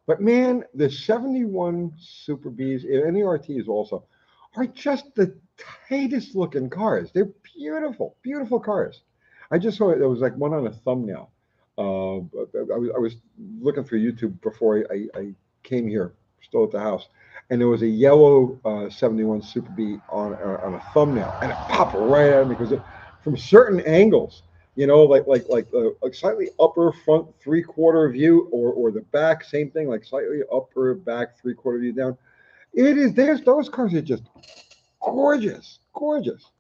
But man, the 71 Super Bs and the RTs also are just the tightest looking cars. They're beautiful, beautiful cars. I just saw it. There was like one on a thumbnail. I was looking through YouTube before I came here, still at the house, and there was a yellow 71 Super B on a thumbnail, and it popped right at me because from certain angles, like slightly upper front 3/4 view or the back, same thing, like slightly upper back 3/4 view down. Those cars are just gorgeous, gorgeous.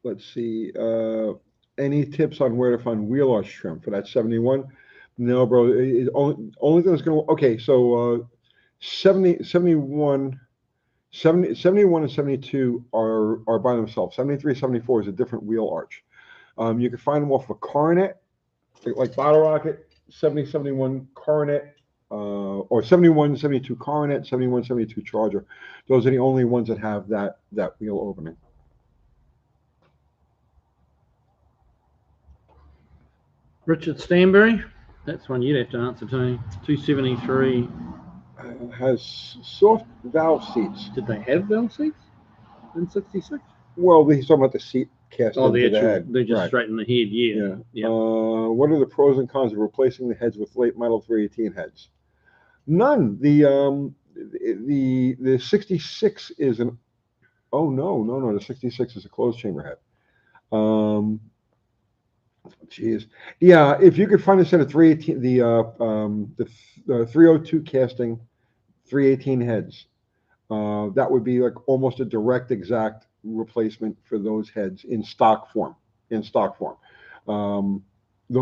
Let's see. Any tips on where to find wheel arch trim for that 71? No, bro. Only thing that's going to... Okay, so 71 and 72 are by themselves. 73, 74 is a different wheel arch. You can find them off of a Coronet, like Bottle Rocket, 70, 71 Coronet, or 71, 72 Coronet, 71, 72 Charger. Those are the only ones that have that wheel opening. Richard Stanbury, that's one you'd have to answer to me. 273. Has soft valve seats. Did they have valve seats in 66? Well, he's talking about the seat cast into the head. They're just straight in the head, yeah. What are the pros and cons of replacing the heads with late model 318 heads? None. The 66 is an... Oh, no. The 66 is a closed chamber head. Geez. Yeah, if you could find a set of 318, the 302 casting 318 heads, that would be like almost a direct exact replacement for those heads in stock form. Those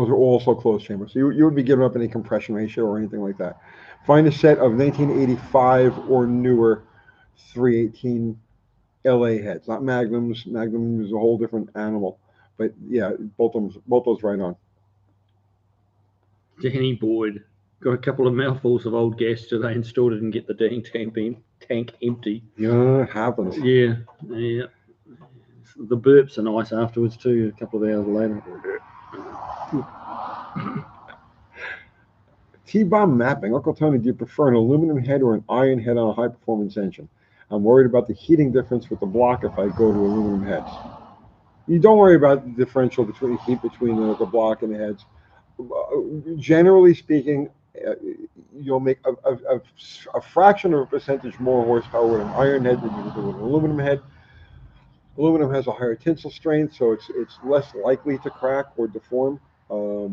are also closed chambers. So you would be giving up any compression ratio or anything like that. Find a set of 1985 or newer 318 LA heads, not Magnums. Magnum is a whole different animal. But yeah, both those right on. Danny Boyd got a couple of mouthfuls of old gas today and stored it and get the dang tank empty. Yeah, it happens. Yeah. The burps are nice afterwards too, a couple of hours later. T-bomb mapping. Uncle Tony, do you prefer an aluminum head or an iron head on a high-performance engine? I'm worried about the heating difference with the block if I go to aluminum heads. You don't worry about the differential between heat between the block and the heads. Generally speaking, you'll make a fraction of a percentage more horsepower with an iron head than you do with an aluminum head. Aluminum has a higher tensile strength, so it's less likely to crack or deform. Or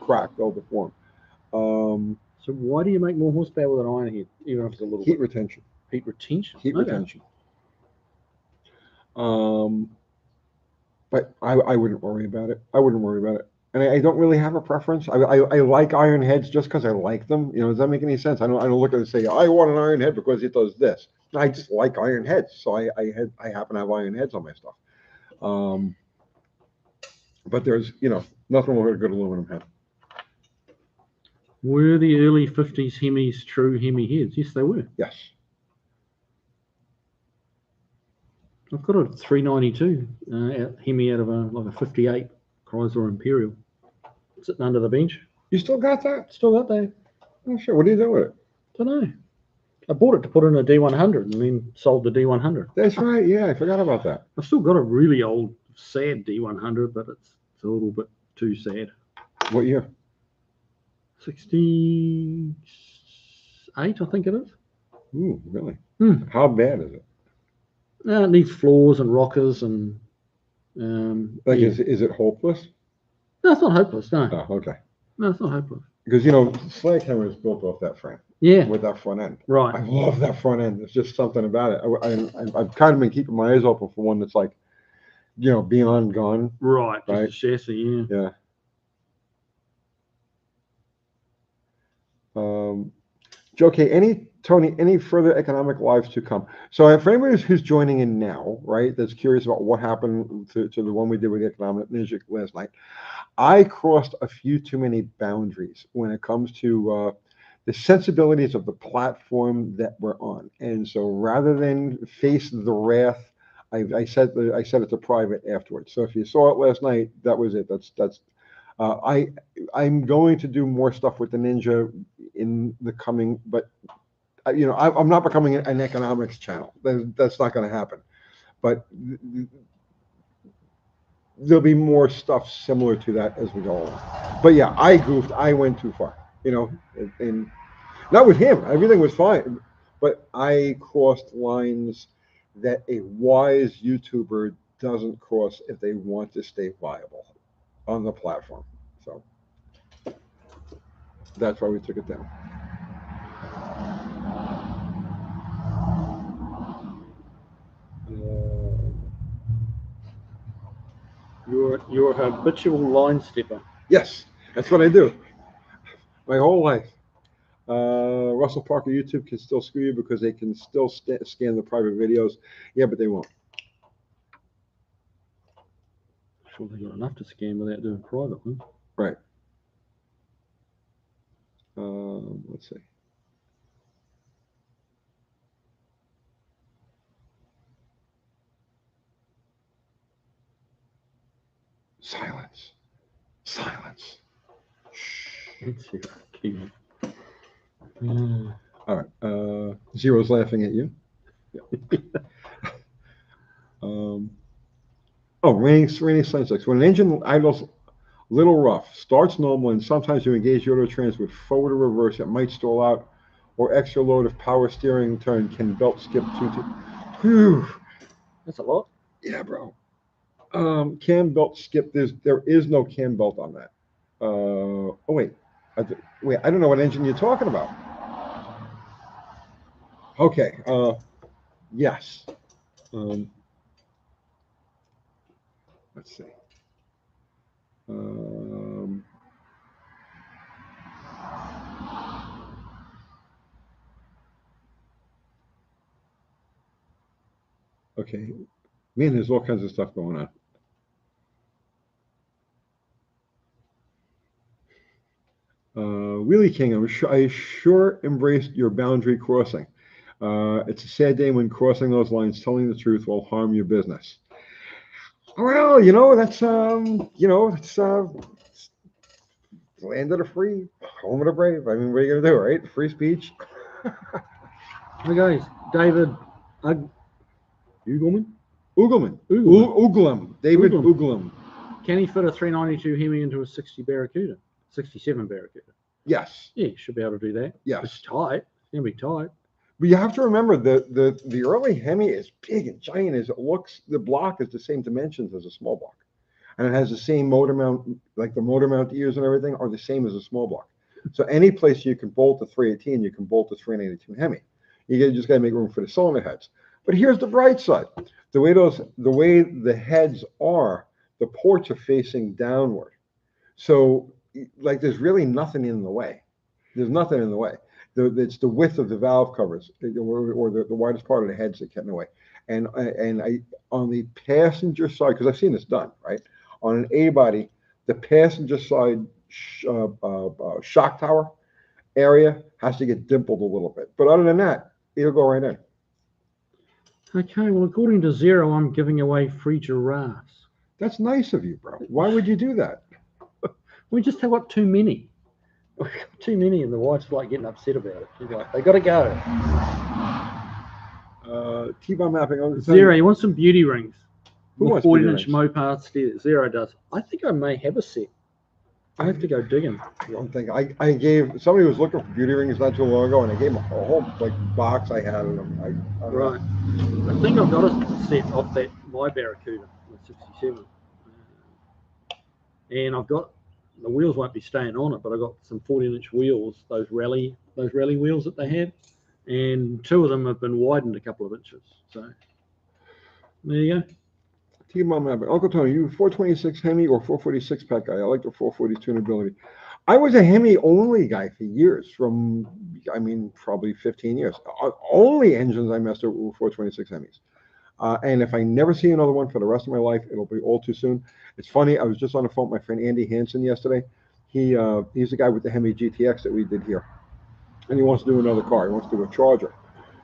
crack, they'll deform. So why do you make more horsepower with an iron head, even if it's a little heat retention? Heat retention. Heat retention. But I wouldn't worry about it. And I don't really have a preference. I like iron heads just because I like them. You know, does that make any sense? I don't look at it and say I want an iron head because it does this. I just like iron heads, so I happen to have iron heads on my stuff. But there's nothing wrong with a good aluminum head. Were the early 50s Hemis true Hemi heads? Yes, they were. Yes. I've got a 392 Hemi out of like a 58 Chrysler Imperial sitting under the bench. You still got that? Still got that. Oh, sure. What do you do with it? Don't know. I bought it to put in a D100 and then sold the D100. That's right. Yeah, I forgot about that. I've still got a really old, sad D100, but it's a little bit too sad. What year? 68, I think it is. Ooh, really? How bad is it? It needs floors and rockers and. Is it hopeless? No, it's not hopeless. No. Oh, okay. No, it's not hopeless. Because Sledgehammer is built off that frame. Yeah. With that front end. Right. I love that front end. There's just something about it. I've kind of been keeping my eyes open for one that's like, beyond gone. Right. Just a chassis. Yeah. Yeah. Joe K, Tony, any further economic lives to come? So for anybody who's joining in now, right, that's curious about what happened to the one we did with the Economic Ninja last night, I crossed a few too many boundaries when it comes to the sensibilities of the platform that we're on. And so rather than face the wrath, I said it to private afterwards. So if you saw it last night, that was it. I'm going to do more stuff with the Ninja in the coming, but I'm not becoming an economics channel. That's not going to happen. But there'll be more stuff similar to that as we go along. But yeah, I goofed. I went too far. And not with him. Everything was fine. But I crossed lines that a wise YouTuber doesn't cross if they want to stay viable on the platform. So that's why we took it down. You're a habitual line stepper. Yes, that's what I do. My whole life. Russell Parker YouTube can still screw you because they can still scan the private videos. Yeah, but they won't. Sure, they got enough to scan without doing private ones. Right. Let's see. Silence. Silence. All right. Zero's laughing at you. Rainy Sunsets. When an engine idles little rough, starts normal, and sometimes you engage the auto trans with forward or reverse, it might stall out, or extra load of power steering turn can belt skip Whew. That's a lot. Yeah, bro. Cam belt skip. There is no cam belt on that. Wait. I don't know what engine you're talking about. Okay. Yes. Let's see. Okay. Man, there's all kinds of stuff going on. Wheelie King, I sure embraced your boundary crossing. It's a sad day when crossing those lines, telling the truth will harm your business. Well, that's it's land of the free, home of the brave. I mean, what are you gonna do, right? Free speech. Hey guys, David Ugelman. David Ugelman. Can he fit a 392 Hemi into a 67 Barracuda? Yes. Yeah, he should be able to do that. Yes. It's tight. It's gonna be tight. But you have to remember the early Hemi is big and giant as it looks. The block is the same dimensions as a small block, and it has the same motor mount, like the motor mount ears and everything are the same as a small block. So any place you can bolt a 318, you can bolt a 392 Hemi. You just got to make room for the cylinder heads. But here's the bright side: the way the heads are, the ports are facing downward. So like there's really nothing in the way. There's nothing in the way. It's the width of the valve covers or the widest part of the heads that get in the way. And I on the passenger side, because I've seen this done, right? On an A body, the passenger side shock tower area has to get dimpled a little bit. But other than that, it'll go right in. Okay, well, according to Zero, I'm giving away free giraffes. That's nice of you, bro. Why would you do that? We just have got too many. Too many, and the wife's like getting upset about it. She's like, they got to go. T-bar mapping. Zero, you want some beauty rings? Who wants 14-inch Mopar steer. Zero does. I think I may have a set. I have to go digging. I don't think I gave somebody was looking for beauty rings not too long ago, and I gave them a whole like box I had of them. Right. I think I've got a set off that my Barracuda, the 67, and I've got the wheels won't be staying on it, but I've got some 14-inch wheels, those rally wheels that they have, and two of them have been widened a couple of inches. So there you go. Uncle Tony, you 426 Hemi or 446 pack guy? I like the 440 tunability. I was a Hemi only guy for years, probably 15 years. Only engines I messed with were 426 Hemis. And if I never see another one for the rest of my life, it'll be all too soon. It's funny, I was just on the phone with my friend Andy Hansen yesterday. He's the guy with the Hemi GTX that we did here. And he wants to do another car. He wants to do a Charger.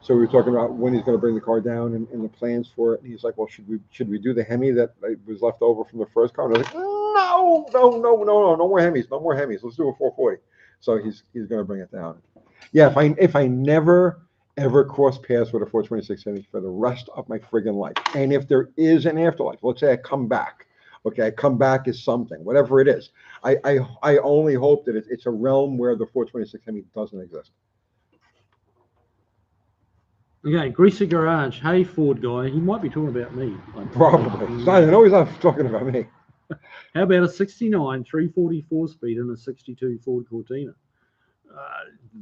So we were talking about when he's going to bring the car down and the plans for it. And he's like, well, should we do the Hemi that was left over from the first car? And I was like, no more Hemis, no more Hemis. Let's do a 440. So he's going to bring it down. Yeah, if I never ever cross paths with a 426 Hemi for the rest of my friggin' life, and if there is an afterlife, let's say I come back. Okay, I come back as something, whatever it is. I only hope that it's a realm where the 426 Hemi doesn't exist. Okay, Greasy Garage. Hey, Ford guy. He might be talking about me. Probably. I know he's not talking about me. How about a 69 344 speed and a 62 Ford Cortina?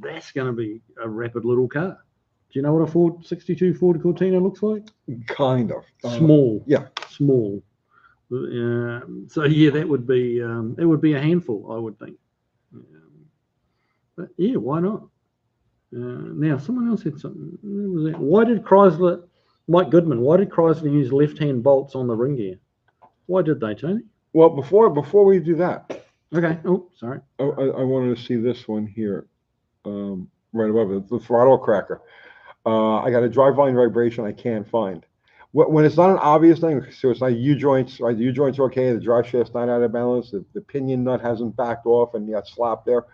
That's going to be a rapid little car. Do you know what a 62 Ford Cortina looks like? Kind of. Small. Yeah. Small. So yeah, that would be a handful, I would think. But yeah, why not? Now, someone else had something. What was that? Why did Chrysler, Mike Goodman, use left-hand bolts on the ring gear? Why did they, Tony? Well, before we do that. Okay. Oh, sorry. I wanted to see this one here, right above it, the throttle cracker. I got a driveline vibration I can't find. When it's not an obvious thing, so it's not U-joints, right? The U-joints are okay, the drive shaft's not out of balance, the pinion nut hasn't backed off and you got slapped there.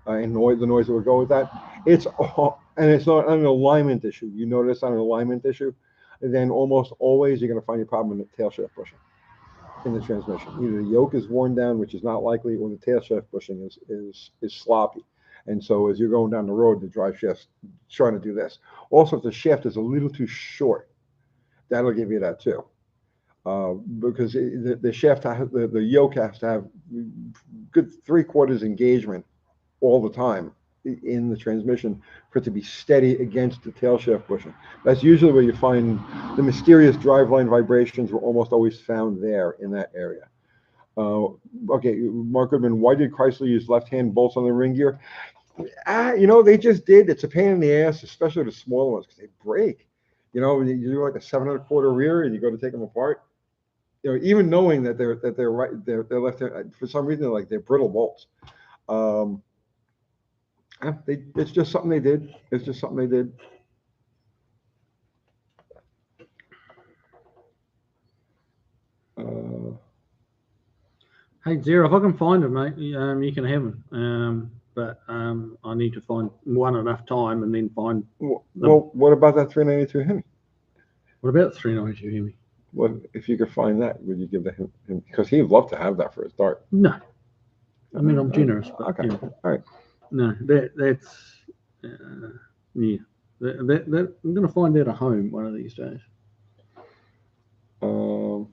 And the noise that would go with that. It's not an alignment issue. You notice on an alignment issue, and then almost always you're going to find your problem in the tail shaft bushing in the transmission. Either the yoke is worn down, which is not likely, or the tail shaft bushing is sloppy. And so as you're going down the road, the drive shaft's trying to do this. Also, if the shaft is a little too short, that'll give you that too. Because the shaft, the yoke has to have good 3/4 engagement all the time in the transmission for it to be steady against the tail shaft bushing. That's usually where you find the mysterious driveline vibrations were almost always found there in that area. Okay, Mark Goodman, why did Chrysler use left-hand bolts on the ring gear? They just did. It's a pain in the ass, especially the smaller ones, because they break. You do like a 7 1/4 rear and you go to take them apart. Even knowing that they're left-hand, for some reason they're brittle bolts. It's just something they did. It's just something they did. Hey, Zero, if I can find them, mate, you can have them. But I need to find one enough time and then find. Well, what about that 392 Hemi? What about the 392 Hemi? Well, if you could find that, would you give that him? Because he'd love to have that for his dart. No. I mean, I'm generous. But, okay. Yeah. All right. No, that's yeah. I'm going to find out a home one of these days. Do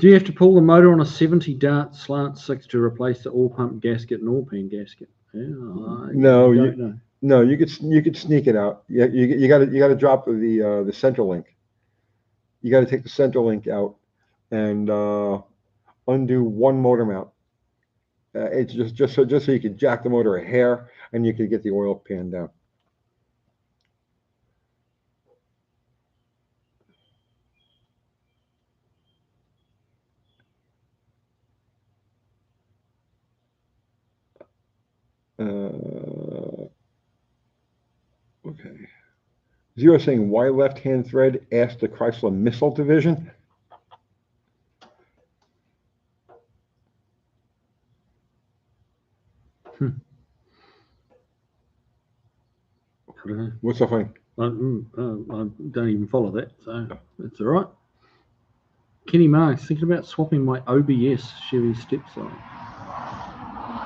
you have to pull the motor on a 70 Dart Slant 6 to replace the oil pump gasket and oil pan gasket? No, you could sneak it out. You got to drop the center link. You got to take the center link out and undo one motor mount, It's just so you can jack the motor a hair and you can get the oil pan down. Okay. Zero saying, why left-hand thread? Ask the Chrysler Missile Division. I don't know. What's so funny? I don't even follow that, so that's all right. Kenny Marks, thinking about swapping my OBS Chevy stepside.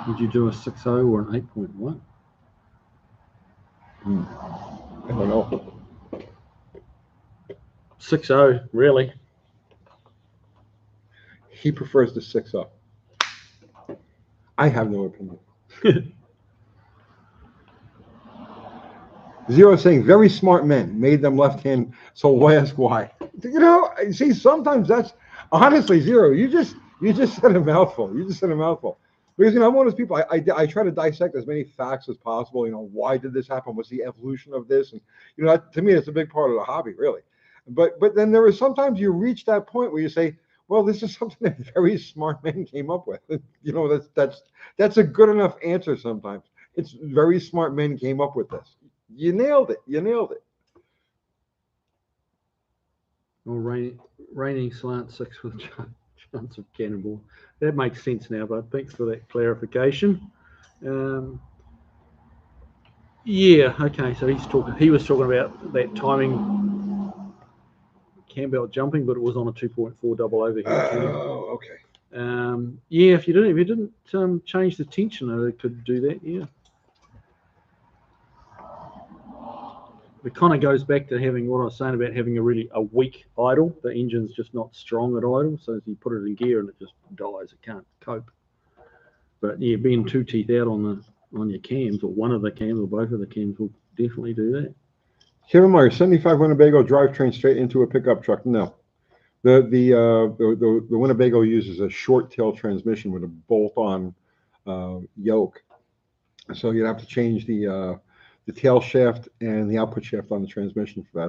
Would you do a 6.0 or an 8.1? I don't know. 6.0, really? He prefers the 6.0. I have no opinion. Zero saying, very smart men made them left-hand, so why ask why? You know, see, sometimes that's, honestly, Zero, you just said a mouthful. You just said a mouthful. Because, you know, I'm one of those people, I try to dissect as many facts as possible. You know, why did this happen? What's the evolution of this? And, you know, to me, it's a big part of the hobby, really. But then there is sometimes you reach that point where you say, well, this is something that very smart men came up with. You know, that's a good enough answer sometimes. It's very smart men came up with this. You nailed it. You nailed it. Well, raining slant 6 with chance of cannonball. That makes sense now, but thanks for that clarification. Yeah, okay. So he was talking about that timing cam belt jumping, but it was on a 2.4 double overhead cam. Oh, okay. Yeah, if you didn't change the tension, it could do that. Yeah. It kind of goes back to having what I was saying about having a weak idle. The engine's just not strong at idle, so if you put it in gear and it just dies, it can't cope. But yeah, being two teeth out on your cams, or one of the cams, or both of the cams, will definitely do that. Kevin Meyer, 75 Winnebago drivetrain straight into a pickup truck. No, the Winnebago uses a short tail transmission with a bolt-on yoke, so you'd have to change the tail shaft and the output shaft on the transmission for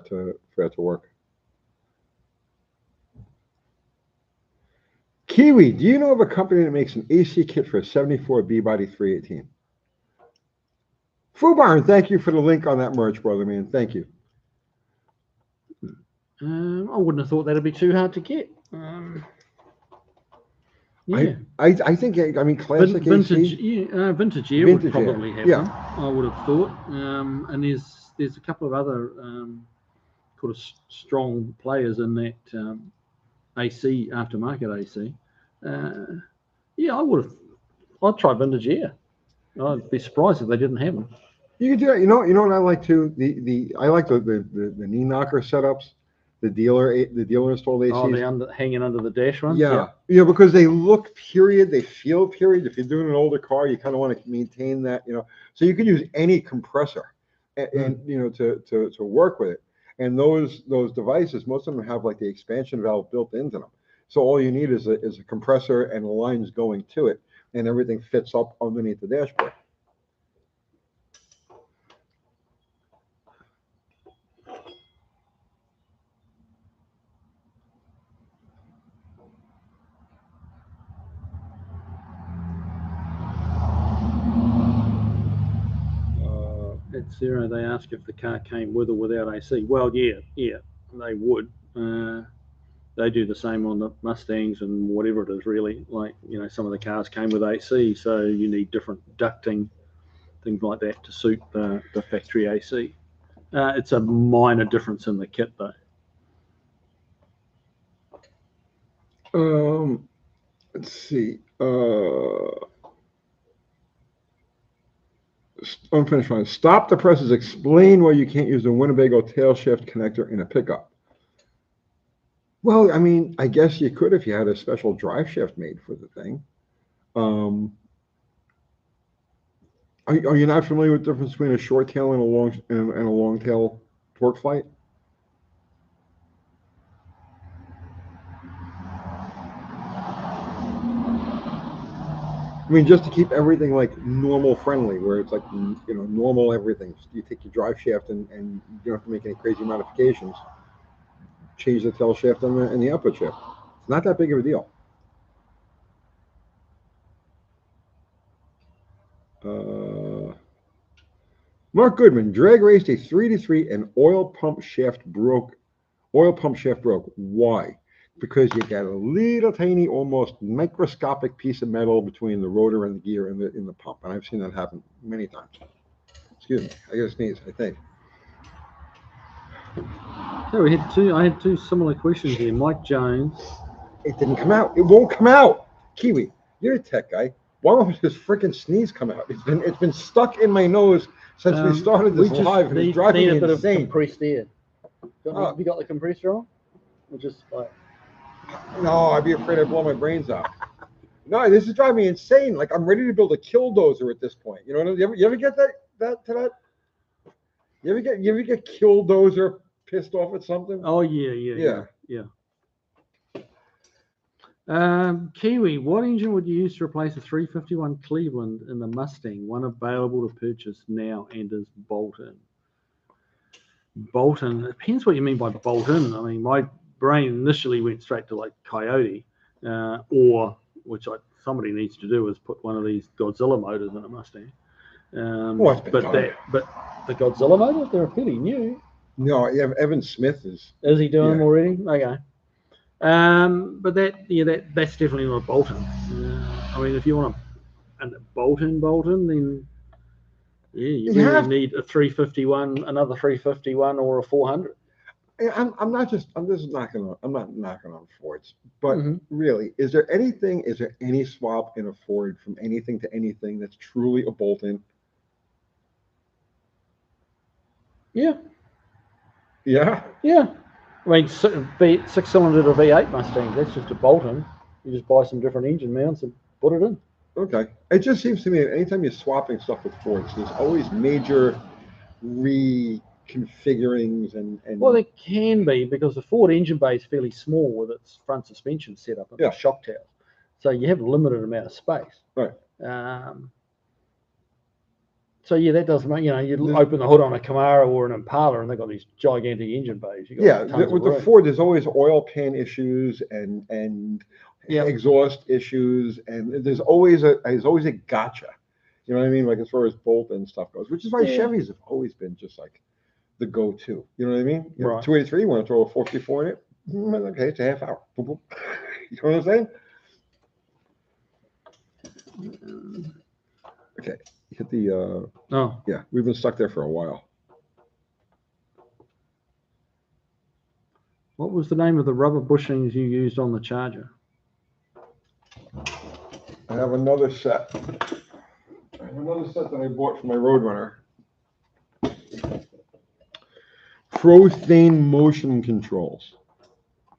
that to work. KIWI, do you know of a company that makes an AC kit for a 74 B-Body 318? Fubarn, thank you for the link on that merch, brother, man. Thank you. I wouldn't have thought that'd be too hard to get. Yeah. I think, I mean, classic vintage, AC. Yeah, vintage Air would probably have them, I would have thought. And there's a couple of other sort of strong players in that AC, aftermarket AC. Yeah, I'd try vintage Air. I'd be surprised if they didn't have them. You can do that. You know what I like too? I like the knee knocker setups. The dealer installed ACs. Oh, the hanging under the dash ones? Yeah. You know, because they look period, they feel period. If you're doing an older car, you kind of want to maintain that, you know. So you can use any compressor and you know, to work with it. And those devices, most of them have like the expansion valve built into them. So all you need is a compressor and lines going to it, and everything fits up underneath the dashboard. At Zero, they ask if the car came with or without AC. Well, yeah, they would. They do the same on the Mustangs and whatever it is, really. Like, you know, some of the cars came with AC, so you need different ducting, things like that, to suit the factory AC. It's a minor difference in the kit, though. Let's see. Unfinished one. Stop the presses. Explain why you can't use a Winnebago tail shift connector in a pickup. Well, I mean, I guess you could if you had a special drive shaft made for the thing. Are you not familiar with the difference between a short tail and a long tail torque flight? I mean, just to keep everything like normal friendly, where it's like, you know, normal everything. You take your drive shaft and you don't have to make any crazy modifications. Change the tail shaft and the output shaft. It's not that big of a deal. Mark Goodman, drag raced a 3-3 and oil pump shaft broke. Oil pump shaft broke. Why? Because you got a little tiny, almost microscopic piece of metal between the rotor and the gear in the pump, and I've seen that happen many times. Excuse me, I gotta sneeze, I think. So I had two similar questions here. Mike Jones. It didn't come out. It won't come out. Kiwi, you're a tech guy. Why won't this freaking sneeze come out? It's been stuck in my nose since we started this live, and it's driving me insane. Need a bit of compressed air. Have you got the compressor on? Or just like... No, I'd be afraid I'd blow my brains out. No, this is driving me insane. Like, I'm ready to build a killdozer at this point. You know, you ever get that? You ever get killdozer pissed off at something? Oh yeah. KIWI, what engine would you use to replace a 351 Cleveland in the Mustang, one available to purchase now and is bolt-in? Bolt-in, it depends what you mean by bolt-in. I mean, my brain initially went straight to like Coyote, or which somebody needs to do is put one of these Godzilla motors in a Mustang. But the Godzilla motors, they're fairly new. No, Evan Smith is. Is he doing them already? Okay. But that's definitely not a bolt-in. I mean, if you want a bolt-in, then you really need a 351, another 351, or a 400. I'm not knocking on Fords, but really, is there any swap in a Ford from anything to anything that's truly a bolt-in? Yeah. Yeah. I mean, 6-cylinder to V8 Mustang, that's just a bolt-in. You just buy some different engine mounts and put it in. Okay. It just seems to me that anytime you're swapping stuff with Fords, there's always major reconfigurings and well, there can be, because the Ford engine bay is fairly small with its front suspension set up and the shock tower, so you have a limited amount of space. Right. So that does make, you open the hood on a Camaro or an Impala and they've got these gigantic engine bays. With the Ford, there's always oil pan issues and exhaust issues, and there's always a gotcha. You know what I mean? Like, as far as bolt and stuff goes, which is why Chevys have always been just like the go-to. You know what I mean? Right. 283, you want to throw a 454 in it? Okay, it's a half hour. Boom, boom. You know what I'm saying? Okay. Hit the we've been stuck there for a while. What was the name of the rubber bushings you used on the Charger? I have another set. That I bought for my Roadrunner. Prothane Motion Controls,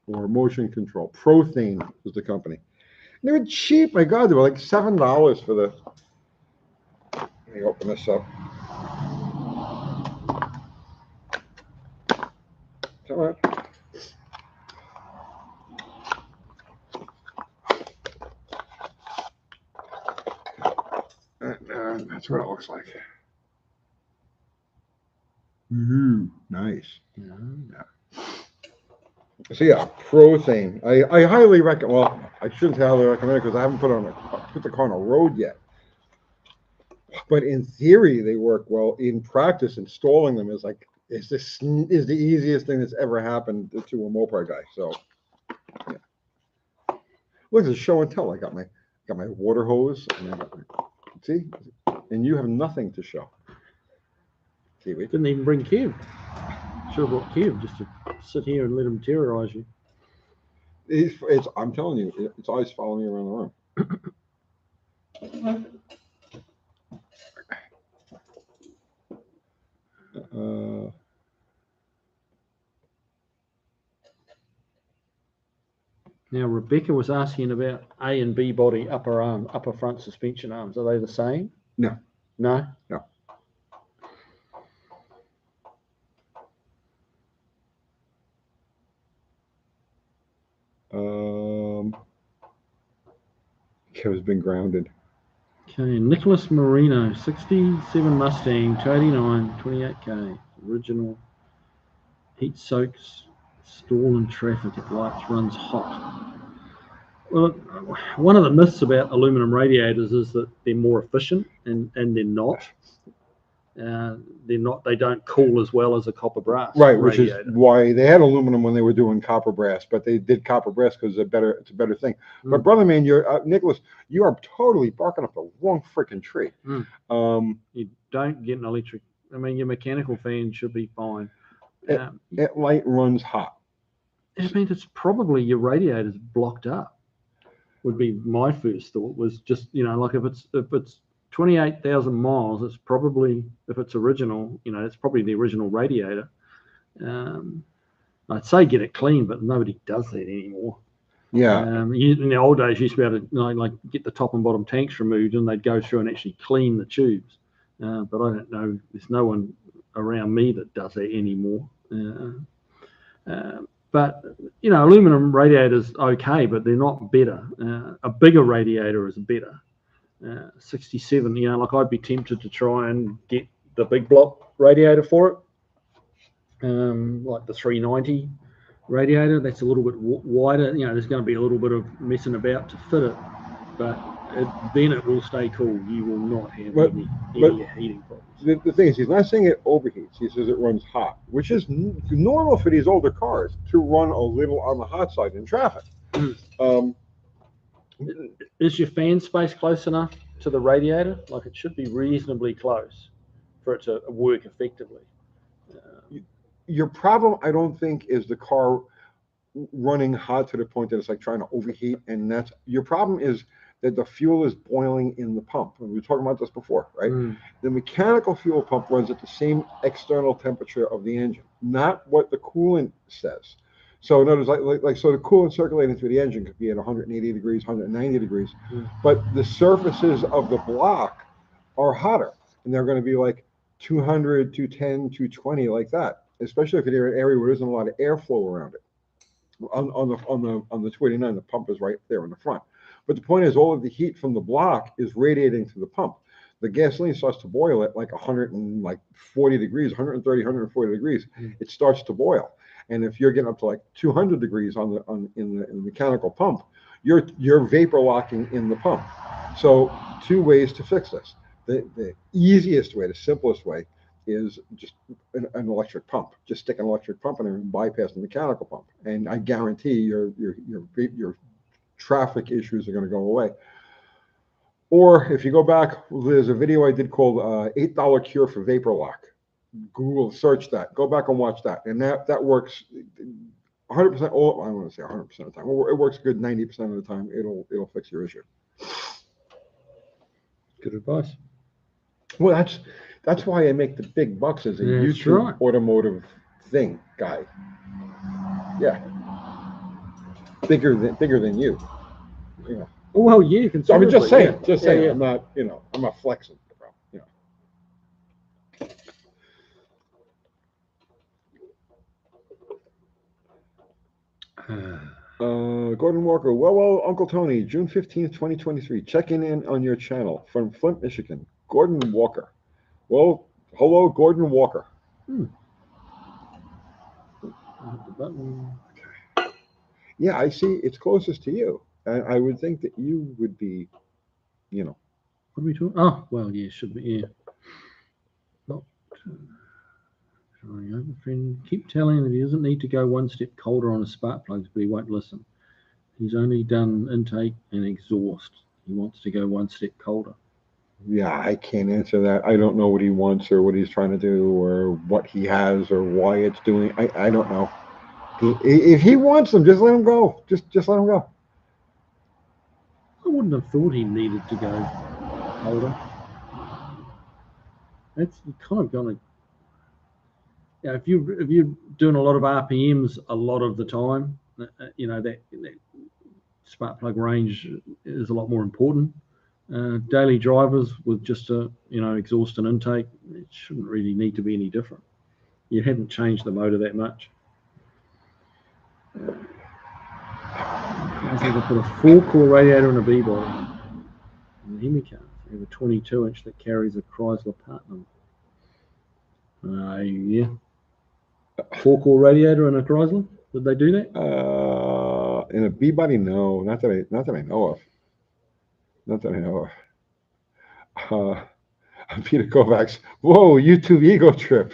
or Motion Control. Prothane is the company. They were cheap. My God, they were like $7 for the. Let me open this up. Come on. That's what it looks like. Nice. Yeah. So Prothane. I highly recommend. Well, I shouldn't highly recommend it because I haven't put the car on a road yet. But in theory, they work well. In practice, installing them is the easiest thing that's ever happened to a Mopar guy. So, yeah. Look, it's show and tell. I got my water hose, and I got see, and you have nothing to show. Kiwi didn't even bring Kev. Should have brought Kev just to sit here and let him terrorize you. I'm telling you, it's always following me around the room. Now, Rebecca was asking about A and B body upper front suspension arms. Are they the same? No. No? No. Kev's been grounded. Okay, Nicholas Marino, 67 Mustang, 289, 28k, original. Heat soaks, stall in traffic if lights runs hot. Well, one of the myths about aluminum radiators is that they're more efficient, and they're not. They're not. They don't cool as well as a copper brass radiator. Which is why they had aluminum when they were doing copper brass, but they did copper brass because it's a better thing. But brother man, you're Nicholas, you are totally barking up the wrong freaking tree. You don't get an electric. I mean, your mechanical fan should be fine. That light runs hot. I mean, it's probably your radiator's blocked up. Would be my first thought. Was just, like if it's 28,000 miles, it's probably, if it's original, it's probably the original radiator. I'd say get it clean, but nobody does that anymore. Yeah. In the old days, you used to be able to like get the top and bottom tanks removed, and they'd go through and actually clean the tubes. But I don't know. There's no one around me that does that anymore. But aluminum radiators okay, but they're not better. A bigger radiator is better. 67, like I'd be tempted to try and get the big block radiator for it, like the 390 radiator. That's a little bit wider. There's going to be a little bit of messing about to fit it, but then it will stay cool. You will not have any heating problems. The thing is, he's not saying it overheats. He says it runs hot, which is normal for these older cars to run a little on the hot side in traffic. Is your fan space close enough to the radiator? Like, it should be reasonably close for it to work effectively. Your problem, I don't think, is the car running hot to the point that it's like trying to overheat, and that's your problem is that the fuel is boiling in the pump. And we were talking about this before, right? The mechanical fuel pump runs at the same external temperature of the engine, not what the coolant says. So in other words, so the coolant circulating through the engine could be at 180 degrees, 190 degrees, but the surfaces of the block are hotter, and they're going to be like 200, 210, 220, like that. Especially if you're in an area where there isn't a lot of airflow around it. On the 289, the pump is right there in the front. But the point is, all of the heat from the block is radiating to the pump. The gasoline starts to boil at like 140 degrees, 130, 140 degrees. It starts to boil, and if you're getting up to like 200 degrees in the mechanical pump, you're vapor locking in the pump. So 2 ways to fix this. The easiest way, the simplest way, is just an electric pump. Just stick an electric pump in there and bypass the mechanical pump, and I guarantee your traffic issues are going to go away. Or if you go back, there's a video I did called $8 Cure for Vapor Lock. Google search that. Go back and watch that, and that works 100%. I don't want to say 100% of the time. It works good 90% of the time. It'll fix your issue. Good advice. Well, that's why I make the big bucks as a YouTube automotive thing guy. Yeah, bigger than you. Well, yeah, I mean, just saying. Yeah. I'm not flexing. Gordon Walker. Well, Uncle Tony, June 15th, 2023. Checking in on your channel from Flint, Michigan. Gordon Walker. Well, hello, Gordon Walker. Yeah, I see. It's closest to you. And I would think that you would be, What are we talking? Oh, well, yeah, should be, yeah. Keep telling him that he doesn't need to go 1 step colder on his spark plugs, but he won't listen. He's only done intake and exhaust. He wants to go 1 step colder. Yeah, I can't answer that. I don't know what he wants or what he's trying to do or what he has or why it's doing. I don't know. If he wants them, just let him go. Just let him go. I wouldn't have thought he needed to go colder. That's kind of going to. If you're doing a lot of RPMs a lot of the time, that spark plug range is a lot more important. Daily drivers with just exhaust and intake, it shouldn't really need to be any different. You haven't changed the motor that much. I think I put a 4-core radiator in a B body. We have a 22-inch that carries a Chrysler Platinum. Yeah. 4-core radiator and a Chrysler. Did they do that? In a B-body, no, not that I know of. Not that I know of. Peter Kovacs. Whoa, YouTube ego trip.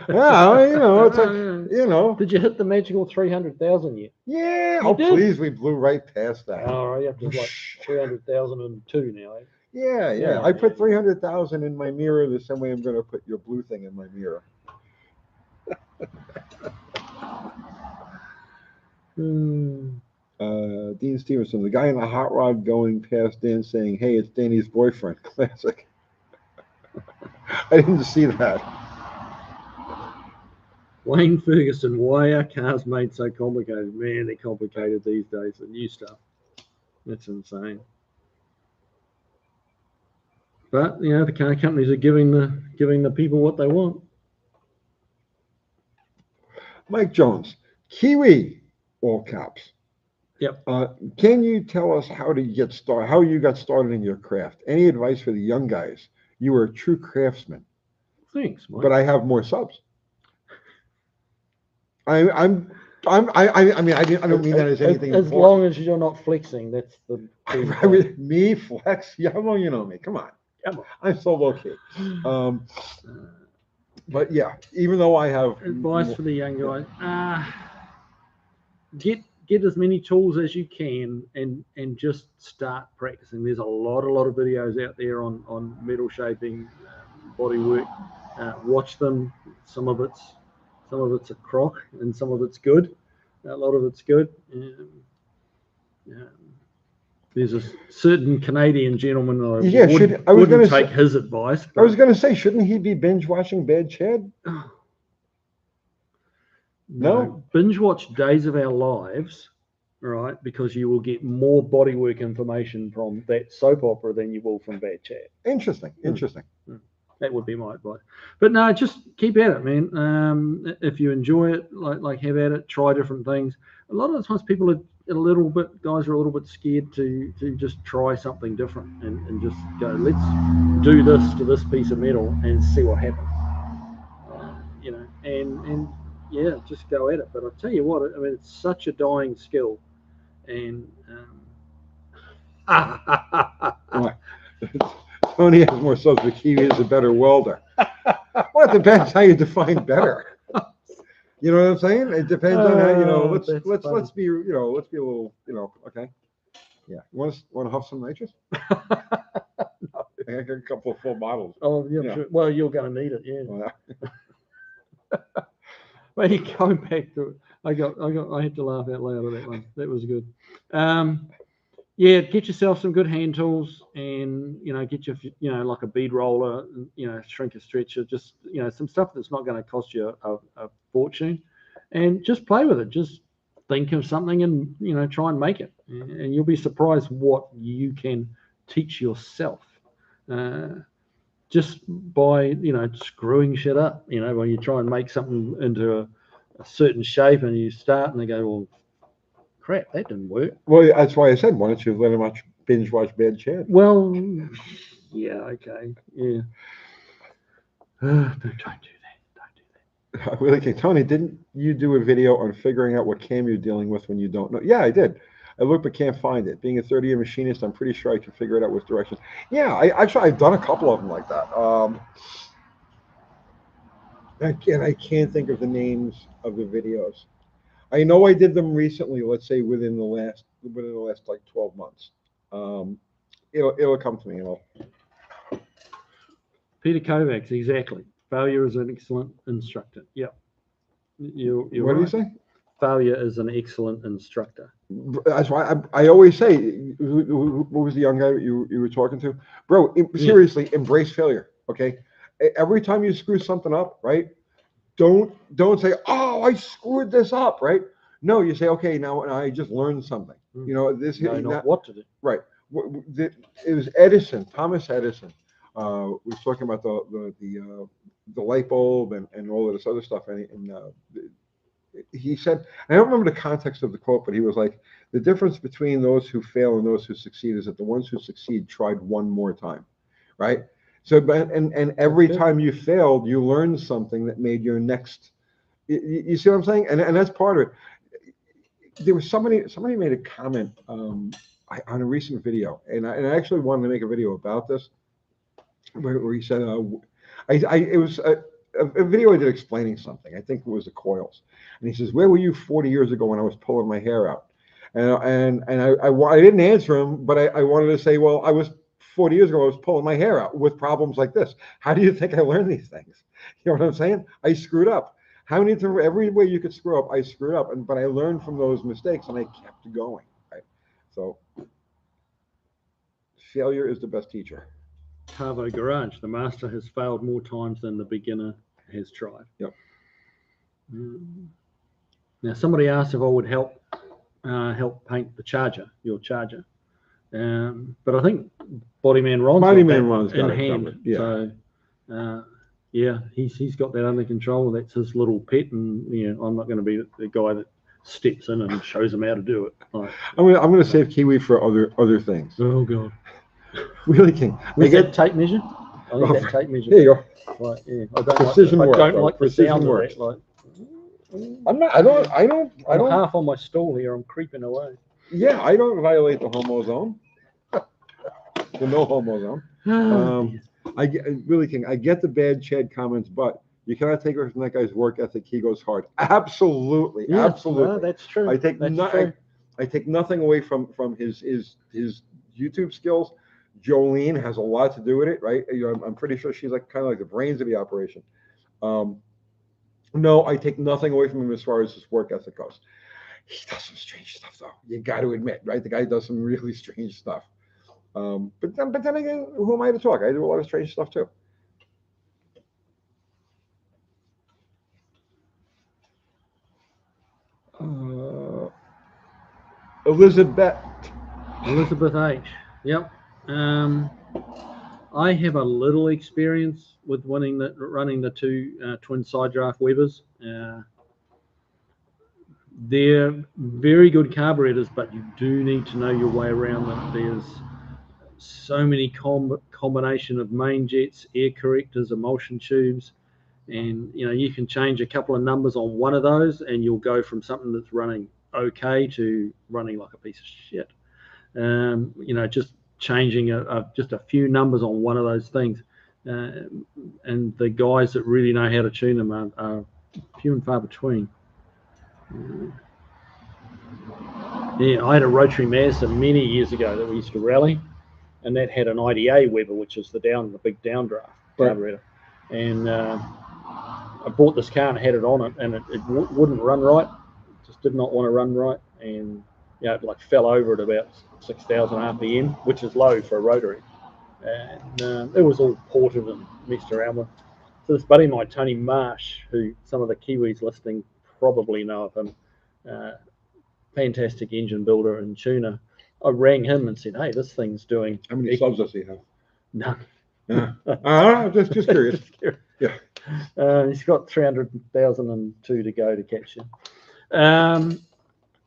Yeah, it's like, Did you hit the magical 300,000 yet? Yeah. Please, we blew right past that. Oh, right, up to like 300,002 now. Eh? Yeah. I put 300,000 in my mirror the same way I'm going to put your blue thing in my mirror. Dean Stevenson, the guy in the hot rod going past Dan saying, "Hey, it's Danny's boyfriend." Classic. I didn't see that. Wayne Ferguson, why are cars made so complicated? Man, they're complicated these days. The new stuff. That's insane. But the car companies are giving the people what they want. Mike Jones, KIWI, all caps. Yep. Can you tell us how you got started in your craft? Any advice for the young guys? You are a true craftsman. Thanks, Mike. But I have more subs. I mean, I don't mean that as anything. As long as you're not flexing, that's the. Me flex? Yeah, how long you know me? Come on. I'm so low key. But yeah, even though I have advice for the young guys, get as many tools as you can and just start practicing. There's a lot of videos out there on metal shaping, body work. Watch them. Some of it's a crock and some of it's good. A lot of it's good. There's a certain Canadian gentleman that wouldn't take his advice. I was going to say, shouldn't he be binge watching Bad Chad? No, binge watch Days of Our Lives, right? Because you will get more bodywork information from that soap opera than you will from Bad Chad. Interesting. That would be my advice. But no, just keep at it, man. If you enjoy it, like have at it. Try different things. A lot of the times, guys are a little bit scared to just try something different and just go, let's do this to this piece of metal and see what happens. And yeah, just go at it. But I'll tell you what, I mean, it's such a dying skill, and Tony has more subs, but KIWI is a better welder. Well, it depends how you define better. You know what I'm saying? It depends on how let's be a little okay. Yeah, you want to huff some nitrous? No. I got a couple of full bottles. Oh yeah, sure. Well, you're going to need it, yeah. Well, you going back to it. I had to laugh out loud at that one. That was good. Yeah, get yourself some good hand tools, and get your like a bead roller, shrink a stretcher, just some stuff that's not going to cost you a fortune, and just play with it. Just think of something and try and make it, and you'll be surprised what you can teach yourself. Just by screwing shit up, when you try and make something into a certain shape and you start and they go, well, crap, that didn't work. Well, that's why I said, why don't you let him binge watch Bad Chad? Well, yeah, okay, yeah. Don't do that. I really think, Tony, didn't you do a video on figuring out what cam you're dealing with when you don't know? Yeah, I did. I looked but can't find it. Being a 30-year machinist, I'm pretty sure I can figure it out with directions. Yeah, I've done a couple of them like that. I can't think of the names of the videos. I know I did them recently. Let's say within the last like 12 months. It'll come to me. Peter Kovacs, exactly. Failure is an excellent instructor. Yep. You're what do you say? Failure is an excellent instructor. That's why I always say, what was the young guy you were talking to? Bro, seriously, embrace failure, okay? Every time you screw something up, right? Don't say, oh, I screwed this up, right? No, you say, okay, now I just learned something. What to do. Right. It was Edison, Thomas Edison. Was talking about the light bulb and all of this other stuff, and he said, I don't remember the context of the quote, but he was like, the difference between those who fail and those who succeed is that the ones who succeed tried one more time. right? So, but and every time you failed, you learned something that made your next. You see what I'm saying? And that's part of it. There was somebody made a comment on a recent video, and I actually wanted to make a video about this, where he said, it was a video I did explaining something. I think it was the coils, and he says, "Where were you 40 years ago when I was pulling my hair out?" And I didn't answer him, but I wanted to say, well, I was 40 years ago, I was pulling my hair out with problems like this. How do you think I learned these things? You know what I'm saying? I screwed up. How many times, every way you could screw up, I screwed up, but I learned from those mistakes and I kept going. Right? So failure is the best teacher. Carvo Garage, the master has failed more times than the beginner has tried. Yep. Now, somebody asked if I would help paint the Charger, your Charger. But I think Bodyman Ron's got in hand. Yeah. So, yeah, he's got that under control. That's his little pet, and I'm not going to be the guy that steps in and shows him how to do it. Like, I'm going to save KIWI for other things. Oh God. Really, King. Is that tape measure? I think that tape measure. There you go. Like, yeah, I don't precision like work. I don't like the sound of that. Like, I don't. Half on my stall here. I'm creeping away. Yeah, I don't violate the homo zone. The no homo zone. I really, King. I get the bad Chad comments, but you cannot take away from that guy's work ethic. He goes hard. Absolutely, yeah, absolutely. No, that's true. I take nothing away from his YouTube skills. Jolene has a lot to do with it, right? I'm pretty sure she's like kind of like the brains of the operation. No, I take nothing away from him as far as his work ethic goes. He does some strange stuff, though. You got to admit, right? The guy does some really strange stuff. But then again, who am I to talk? I do a lot of strange stuff too. Elizabeth H. Yep. I have a little experience with running the two twin side draft Webers. They're very good carburetors, but you do need to know your way around them. There's so many combination of main jets, air correctors, emulsion tubes, and you can change a couple of numbers on one of those, and you'll go from something that's running okay to running like a piece of shit. Just changing just a few numbers on one of those things, and the guys that really know how to tune them are few and far between. Yeah, I had a rotary Mazda many years ago that we used to rally, and that had an IDA Weber, which is the big downdraft carburetor. And I bought this car and had it on it, and it wouldn't run right. It just did not want to run right, and it like fell over at about 6,000 RPM, which is low for a rotary. And it was all ported and messed around with. So this buddy of mine, Tony Marsh, who some of the Kiwis listening probably know of him, fantastic engine builder and tuner. I rang him and said, "Hey, this thing's doing." How many subs does he have? None. Just curious. Yeah. He's got 300,002 to go to catch you.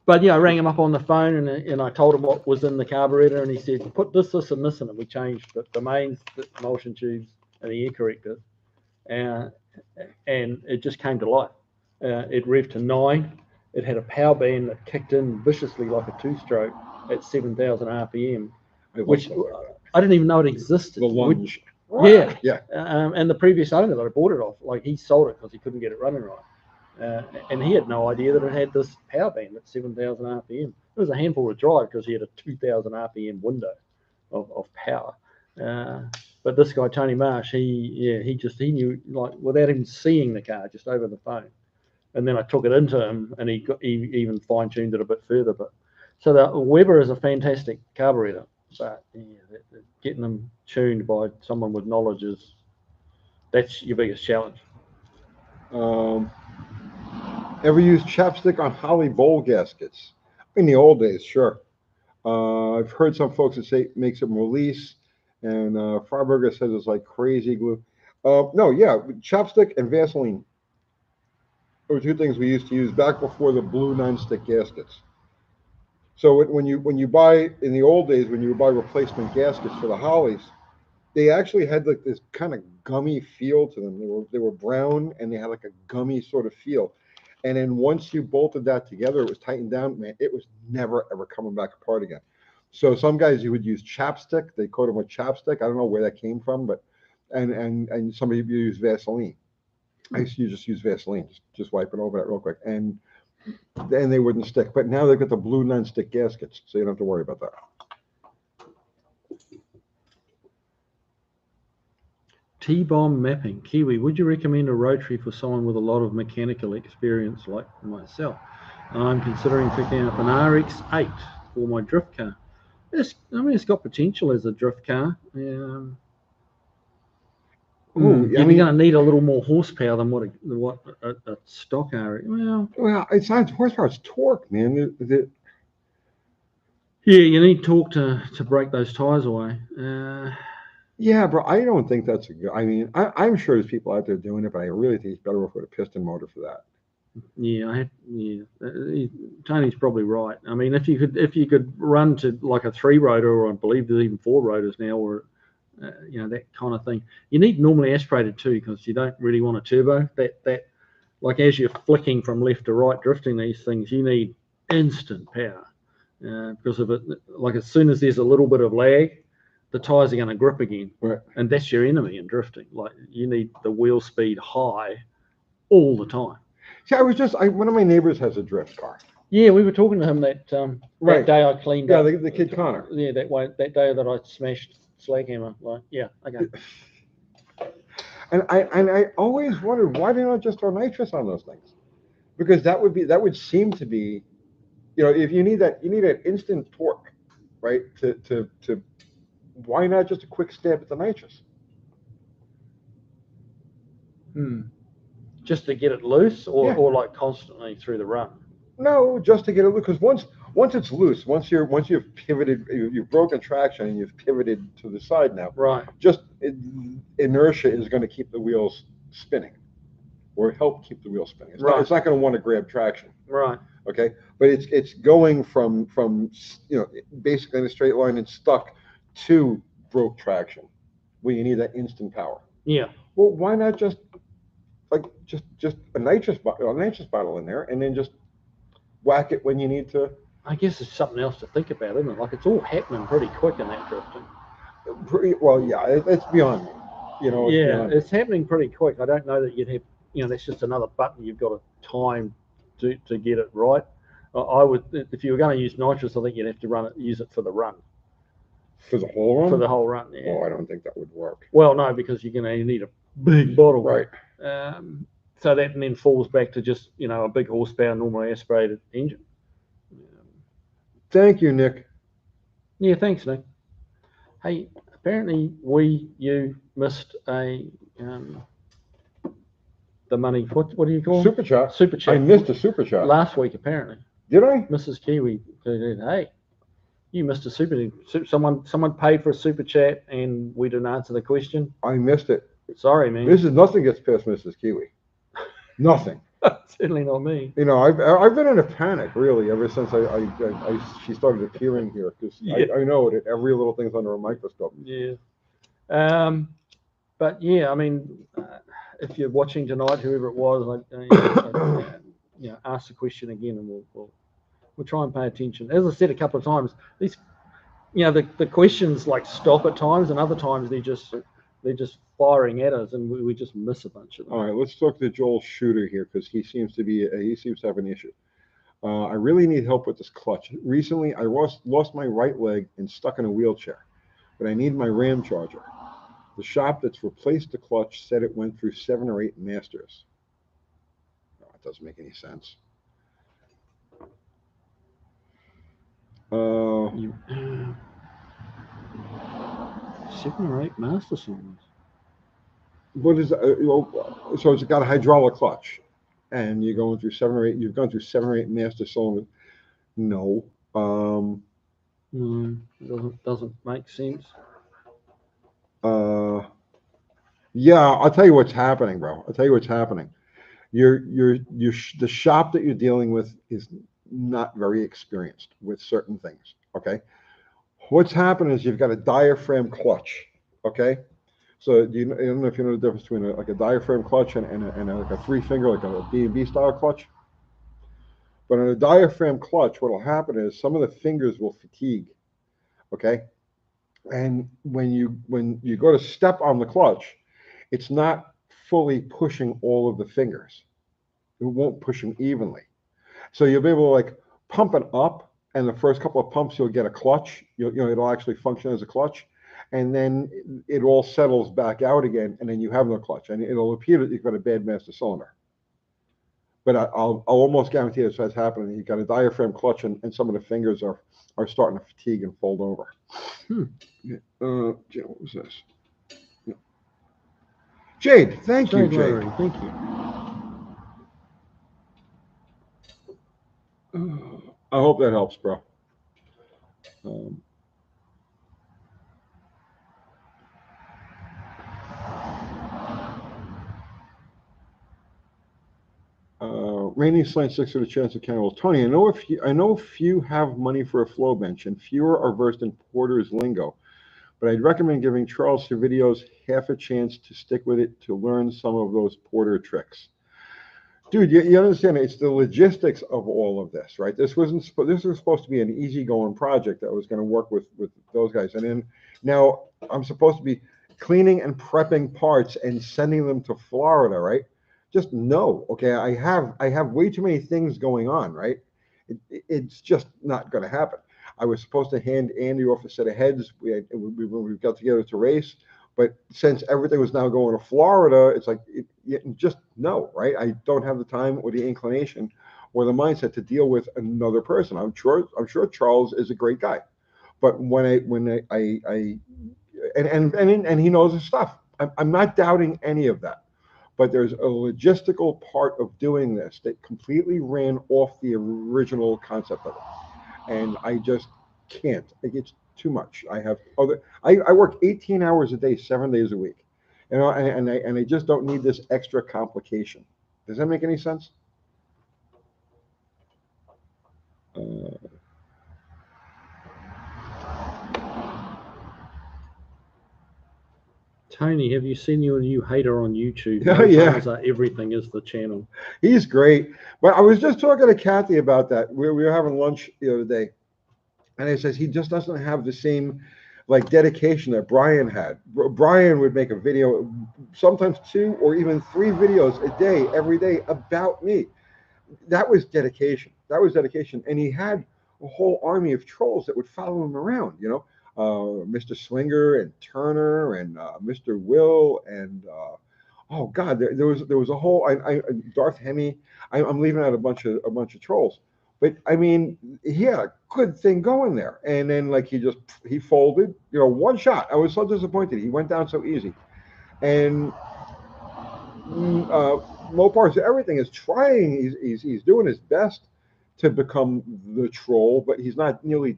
But I rang him up on the phone and I told him what was in the carburetor, and he said, "Put this, and this in it." We changed the mains, the emulsion tubes, and the air corrector, and it just came to life. It revved to 9. It had a power band that kicked in viciously like a two-stroke at 7,000 RPM, which I didn't even know it existed. The lunge. Yeah. And the previous owner that I bought it off, like, he sold it because he couldn't get it running right. And he had no idea that it had this power band at 7,000 RPM. It was a handful to drive because he had a 2,000 RPM window of power. But this guy, Tony Marsh, he knew, like, without him seeing the car, just over the phone. And then I took it into him, and he even fine-tuned it a bit further. But so the Weber is a fantastic carburetor, but getting them tuned by someone with knowledge that's your biggest challenge. Ever used chapstick on Holly bowl gaskets? In the old days, sure. I've heard some folks that say it makes them release, and Farberger says it's like crazy glue. No, yeah, chapstick and Vaseline were two things we used to use back before the blue non-stick gaskets. So when you buy, in the old days, when you buy replacement gaskets for the Hollies, They actually had like this kind of gummy feel to them. They were brown and they had like a gummy sort of feel. And then once you bolted that together, it was tightened down, man, it was never ever coming back apart again. So some guys, you would use chapstick. They coat them with chapstick. I don't know where that came from, but and some people use Vaseline. I used to just use Vaseline, just wipe it over that real quick, and then they wouldn't stick. But now they've got the blue non-stick gaskets, so you don't have to worry about that. T-bomb mapping. Kiwi, would you recommend a rotary for someone with a lot of mechanical experience like myself? I'm considering picking up an RX-8 for my drift car. It's got potential as a drift car. You're going to need a little more horsepower than what a stock RX. Well, it's not horsepower; it's torque, man. Yeah, you need torque to break those tires away. Yeah, bro, I don't think that's a good. I mean, I'm sure there's people out there doing it, but I really think it's better off with a piston motor for that. Yeah, Tony's probably right. I mean, if you could run to like a 3-rotor, or I believe there's even 4 rotors now, or that kind of thing. You need normally aspirated too, because you don't really want a turbo. That like as you're flicking from left to right, drifting these things, you need instant power because of it. Like as soon as there's a little bit of lag, the tires are going to grip again, right? And that's your enemy in drifting. Like you need the wheel speed high all the time. See, one of my neighbors has a drift car. Yeah, we were talking to him that day I cleaned up. Yeah, the kid Connor. Yeah, that day that I smashed Slaghammer. Like, yeah, okay. And I always wondered, why didn't I just throw nitrous on those things? Because that would seem to be, if you need that instant torque, right? To why not just a quick stab at the nitrous? Just to get it loose, or like constantly through the run? No, just to get it loose. Because once it's loose, once you've pivoted, you've broken traction and you've pivoted to the side now. Right. Just inertia is going to keep the wheels spinning, or help keep the wheels spinning. It's not going to want to grab traction. Right. Okay. But it's going from basically in a straight line and stuck to broke traction, where you need that instant power. Yeah. Well, why not just a nitrous bottle in there, and then just whack it when you need to. I guess it's something else to think about, isn't it? Like it's all happening pretty quick in that drifting. It's beyond me. It's happening pretty quick. I don't know that you'd have, that's just another button you've got to time to get it right. I would, if you were going to use nitrous, I think you'd have to use it for the run. For the whole run? For the whole run, yeah. Oh, I don't think that would work. Well, no, because you're going to need a big bottle. Right. So that then falls back to just, a big horsepower, normally aspirated engine. Thank you, Nick. Yeah, thanks, Nick. Hey, apparently you missed the money. What do you call it? Super chat. Super chat. I missed a super chat last week, apparently. Did I? Mrs. Kiwi. Hey, you missed a super. Someone paid for a super chat and we didn't answer the question. I missed it. Sorry, man. Nothing gets past Mrs. Kiwi. Nothing. Certainly not me. I've been in a panic really ever since she started appearing here, because I know that every little thing's under a microscope. Yeah. But yeah, I mean, if you're watching tonight, whoever it was, ask the question again, and we'll try and pay attention. As I said a couple of times, these, the questions like stop at times, and other times they're just firing at us, and we just miss a bunch of them. All right, let's talk to Joel Shooter here, because he seems to have an issue. I really need help with this clutch. Recently, I lost my right leg and stuck in a wheelchair, but I need my RAM charger. The shop that's replaced the clutch said it went through 7 or 8 masters. No, it doesn't make any sense. 7 or 8 master songs. What is so it's got a hydraulic clutch, and you're going through 7 or 8. You've gone through 7 or 8 master cylinders. No. Doesn't make sense. Yeah, I'll tell you what's happening, bro. I'll tell you what's happening. The shop that you're dealing with is not very experienced with certain things. Okay. What's happening is you've got a diaphragm clutch, Okay, so I don't know if you know the difference between like a diaphragm clutch and like a three finger, like a B&B style clutch. But on a diaphragm clutch, what will happen is some of the fingers will fatigue. Okay, and when you go to step on the clutch, it's not fully pushing all of the fingers. It won't push them evenly. So you'll be able to like pump it up, and the first couple of pumps you'll get a clutch. It'll actually function as a clutch, and then it all settles back out again, and then you have no clutch, and it'll appear that you've got a bad master cylinder. But I'll almost guarantee this has happened. You've got a diaphragm clutch, and some of the fingers are starting to fatigue and fold over. What was this? Jade, thank you, Jade. Larry, thank you. I hope that helps, bro. Rainy Slane 6 with a chance of cannibal. Tony, I know few have money for a flow bench, and fewer are versed in Porter's lingo. But I'd recommend giving Charles' videos half a chance to stick with it to learn some of those Porter tricks. Dude, you understand, it's the logistics of all of this, right? This was supposed to be an easygoing project that was going to work with those guys. And then now I'm supposed to be cleaning and prepping parts and sending them to Florida, right? Just no, okay? I have way too many things going on, right? It's just not going to happen. I was supposed to hand Andy off a set of heads. We got together to race, but since everything was now going to Florida, it's like just no, right? I don't have the time or the inclination or the mindset to deal with another person. I'm sure Charles is a great guy, but when I and he knows his stuff. I'm not doubting any of that. But there's a logistical part of doing this that completely ran off the original concept of it. And I just can't. It's too much. I work 18 hours a day, 7 days a week. And I just don't need this extra complication. Does that make any sense? Tony, have you seen your new hater on YouTube? Yeah. Everything is the channel. He's great. But I was just talking to Kathy about that. We were having lunch the other day. And he says he just doesn't have the same like dedication that Brian had. Brian would make a video, sometimes 2 or even 3 videos a day, every day about me. That was dedication. And he had a whole army of trolls that would follow him around, Mr. Swinger and Turner and Mr. Will and oh God, there was a whole Darth Hemi. I'm leaving out a bunch of trolls. But I mean, he had a good thing going there, and then like he folded, one shot. I was so disappointed. He went down so easy, and Mopar's everything is trying. He's doing his best to become the troll, but he's not nearly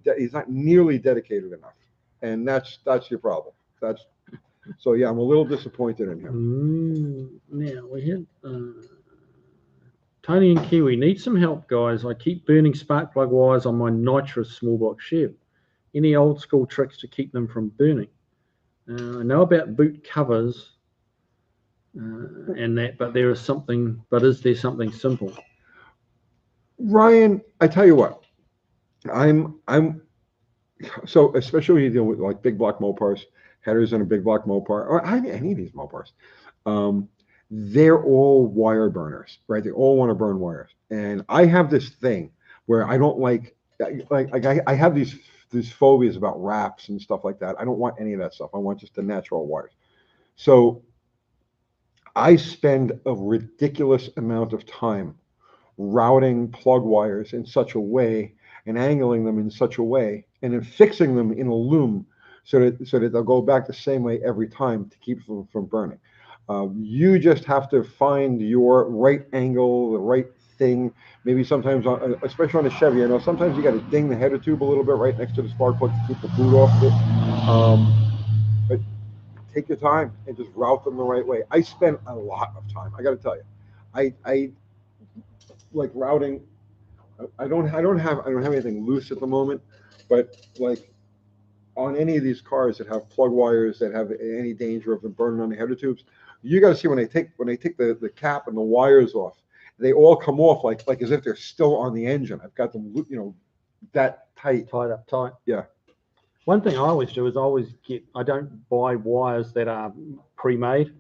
dedicated enough, and that's your problem. So yeah, I'm a little disappointed in him. Now we had. Tony and Kiwi, need some help, guys. I keep burning spark plug wires on my nitrous small block Chev. Any old school tricks to keep them from burning? I know about boot covers and that, but is there something simple? Ryan, I tell you what, I'm so especially when you deal with like big block Mopars, headers in a big block Mopar, or any of these Mopars. They're all wire burners, right? They all want to burn wires. And I have this thing where I don't like I have these phobias about wraps and stuff like that. I don't want any of that stuff. I want just the natural wires. So I spend a ridiculous amount of time routing plug wires in such a way and angling them in such a way and then fixing them in a loom so that they'll go back the same way every time to keep them from burning. You just have to find your right angle, the right thing. Maybe sometimes, especially on a Chevy, I know sometimes you got to ding the header tube a little bit right next to the spark plug to keep the boot off of it. But take your time and just route them the right way. I spend a lot of time. I got to tell you, I like routing. I don't have anything loose at the moment, but like on any of these cars that have plug wires that have any danger of them burning on the header tubes, you got to see when they take the cap and the wires off, they all come off like as if they're still on the engine. I've got them, that tight. Tied up tight. Yeah. One thing I always do is I don't buy wires that are pre-made,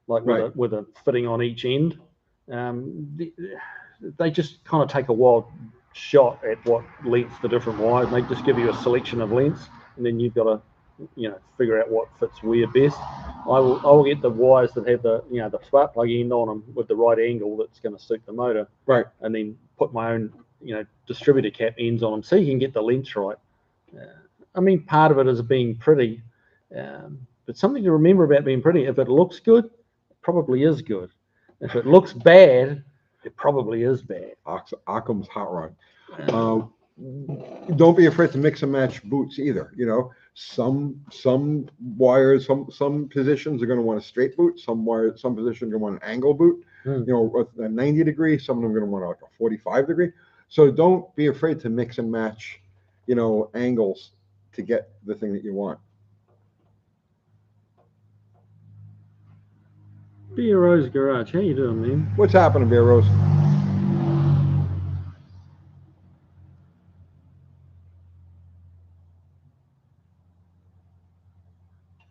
like with a fitting on each end. They just kind of take a wild shot at what lengths the different wires. They just give you a selection of lengths, and then you've got to, figure out what fits where best. I will get the wires that have the spark plug end on them with the right angle that's going to suit the motor. Right. And then put my own, distributor cap ends on them so you can get the lengths right. I mean, part of it is being pretty, but something to remember about being pretty: if it looks good, it probably is good. If it looks bad, it probably is bad. Occam's hot rod. Don't be afraid to mix and match boots either. Some wires, some positions are going to want a straight boot. Some positions are going to want an angle boot. A 90 degree. Some of them are going to want like a 45 degree. So don't be afraid to mix and match, angles to get the thing that you want. Beer Rose Garage, how you doing, man? What's happening, Beer Rose?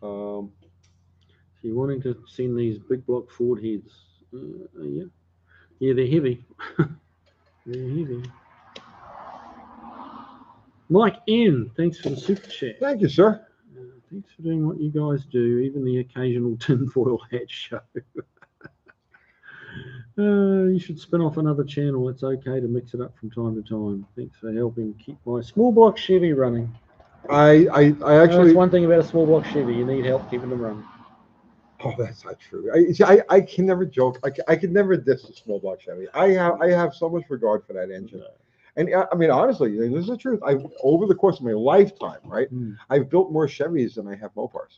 So you're wanting to send these big block Ford heads? Yeah, they're heavy. They're heavy. Mike N, thanks for the super chat. Thank you, sir. Thanks for doing what you guys do, even the occasional tinfoil hat show. You should spin off another channel. It's okay to mix it up from time to time. Thanks for helping keep my small block Chevy running. I actually. That's one thing about a small block Chevy. You need help keeping them running. Oh, that's not true. I can never joke. I can never diss a small block Chevy. I have so much regard for that engine. No. And I mean, honestly, this is the truth. Over the course of my lifetime, right, I've built more Chevys than I have Mopars.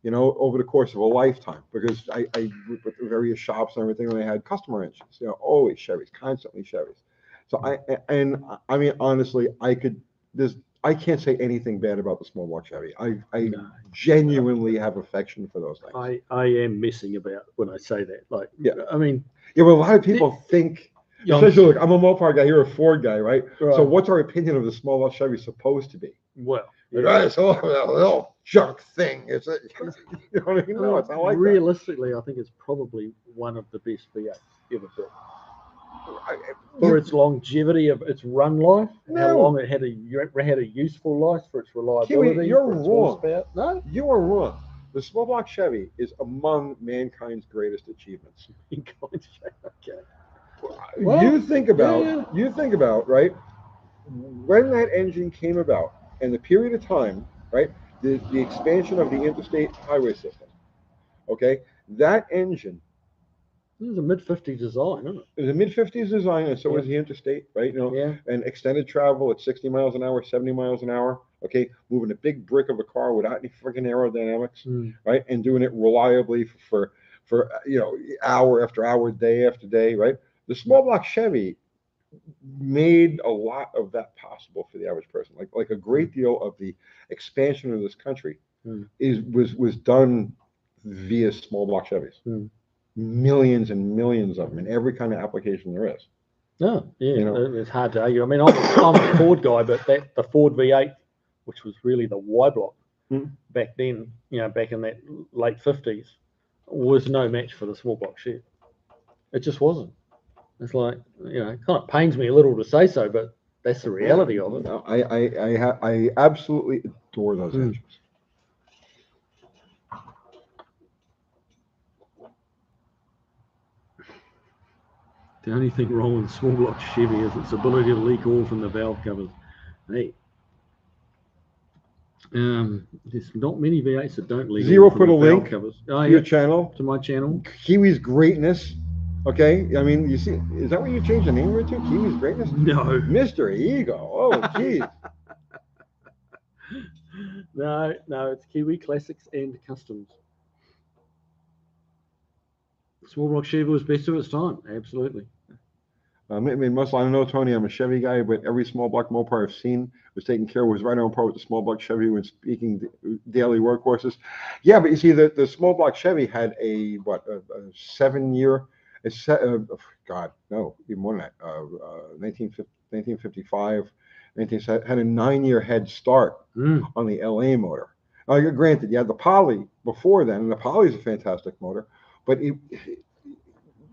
Over the course of a lifetime, because I worked with various shops and everything, and I had customer engines. Always Chevys, constantly Chevys. So I mean, honestly, I can't say anything bad about the small block Chevy. I genuinely have affection for those things. I am messing about when I say that. Like, I mean, but a lot of people think. Especially, look, I'm a Mopar guy. You're a Ford guy, right? So what's our opinion of the small block Chevy supposed to be? Well, it's a little junk thing. It's you know what I mean? No, it's not like realistically, that. I think it's probably one of the best V8s ever built. For its longevity of its run life, how long it had a useful life, for its reliability. KIWI, you're wrong. No, you are wrong. The small block Chevy is among mankind's greatest achievements. Okay. Well, you think about, right, when that engine came about and the period of time, right, the expansion of the interstate highway system, okay, that engine. This is a mid-50s design, isn't it? It was a mid-50s design, and so was the interstate, right? And extended travel at 60 miles an hour, 70 miles an hour, okay, moving a big brick of a car without any freaking aerodynamics, right, and doing it reliably for hour after hour, day after day, right? The small block Chevy made a lot of that possible for the average person. Like a great deal of the expansion of this country was done via small block Chevys. Millions and millions of them in every kind of application there is. No, it's hard to argue. I mean, I'm a Ford guy, but the Ford V8, which was really the Y block back then, back in that late 50s, was no match for the small block Chevy. It just wasn't. It's like, it kind of pains me a little to say so, but that's the reality of it. No, I absolutely adore those engines. The only thing wrong with the small block Chevy is its ability to leak oil from the valve covers. Hey, there's not many V8s that don't leak Zero oil from put a the valve link covers. to your channel. To my channel. KIWI's Greatness. Okay, I mean, you see, is that what you changed the name of it to? KIWI's Greatness? No. Mr. Ego. Oh, geez. No, it's KIWI Classics and Customs. Small block Chevy was best of its time, absolutely. I mean, I don't know, Tony, I'm a Chevy guy, but every small block Mopar I've seen was taken care of, was right on par with the small block Chevy when speaking daily workhorses. Yeah, but you see, the small block Chevy had a 7-year, God, no, even more than that, 1955, had a 9-year head start on the LA motor. Now, granted, you had the Poly before then, and the Poly is a fantastic motor, but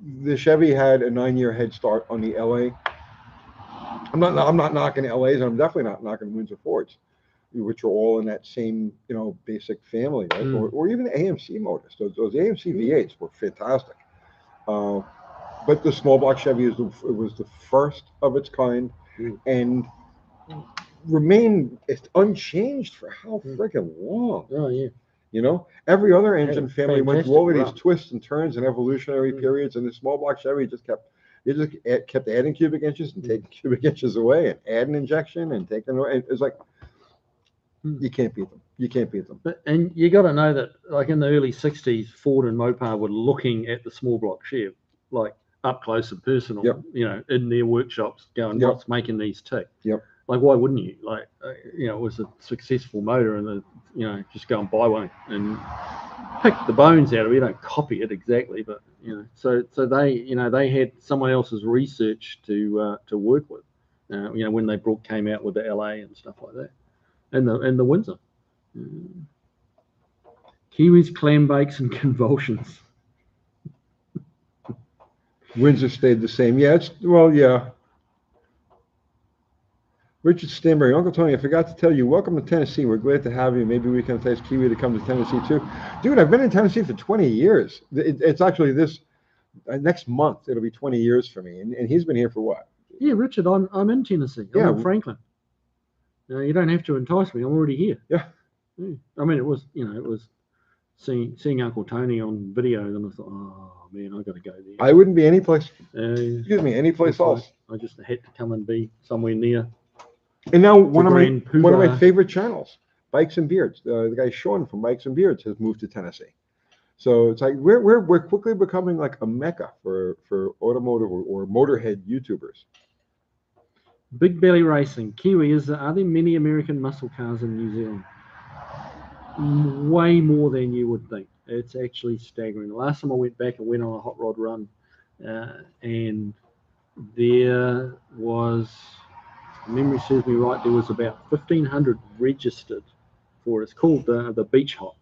the Chevy had a 9-year head start on the LA. I'm not knocking LAs, and I'm definitely not knocking Windsor Fords, which are all in that same, basic family, right? Or even AMC motors. Those AMC V8s were fantastic. But the small block Chevy was the first of its kind, and remained unchanged for how freaking long. Oh yeah. Every other engine family went through all of these twists and turns and evolutionary periods, and the small block Chevy just kept adding cubic inches and taking cubic inches away, and adding injection and taking away. It's like you can't beat them. You can't beat them. And you got to know that, like in the early '60s, Ford and Mopar were looking at the small block Chev, like up close and personal. Yep. In their workshops, going, what's making these tick? Yep. Like, why wouldn't you? Like, it was a successful motor, and just go and buy one and pick the bones out of it. You don't copy it exactly, but so they they had someone else's research to work with. When they came out with the LA and stuff like that, and the Windsor. Kiwis, clam bakes, and convulsions. Windsor stayed the same. Yeah, yeah. Richard Stanbury, Uncle Tony, I forgot to tell you, welcome to Tennessee. We're glad to have you. Maybe we can entice Kiwi to come to Tennessee too. Dude, I've been in Tennessee for 20 years. It's actually this next month. It'll be 20 years for me. And he's been here for what? Yeah, Richard, I'm in Tennessee. I'm in Franklin. You don't have to entice me. I'm already here. Yeah. I mean, it was seeing Uncle Tony on video, and then I thought, oh man, I got to go there. I wouldn't be any place. Any place else. I just had to come and be somewhere near. And now one of my favorite channels, Bikes and Beards. The guy Sean from Bikes and Beards has moved to Tennessee. So it's like we're quickly becoming like a mecca for automotive or motorhead YouTubers. Big Belly Racing, Kiwi, are there many American muscle cars in New Zealand? Way more than you would think. It's actually staggering. The last time I went back and went on a hot rod run, and there was, if memory serves me right, there was about 1,500 registered for it. It's called the Beach Hop,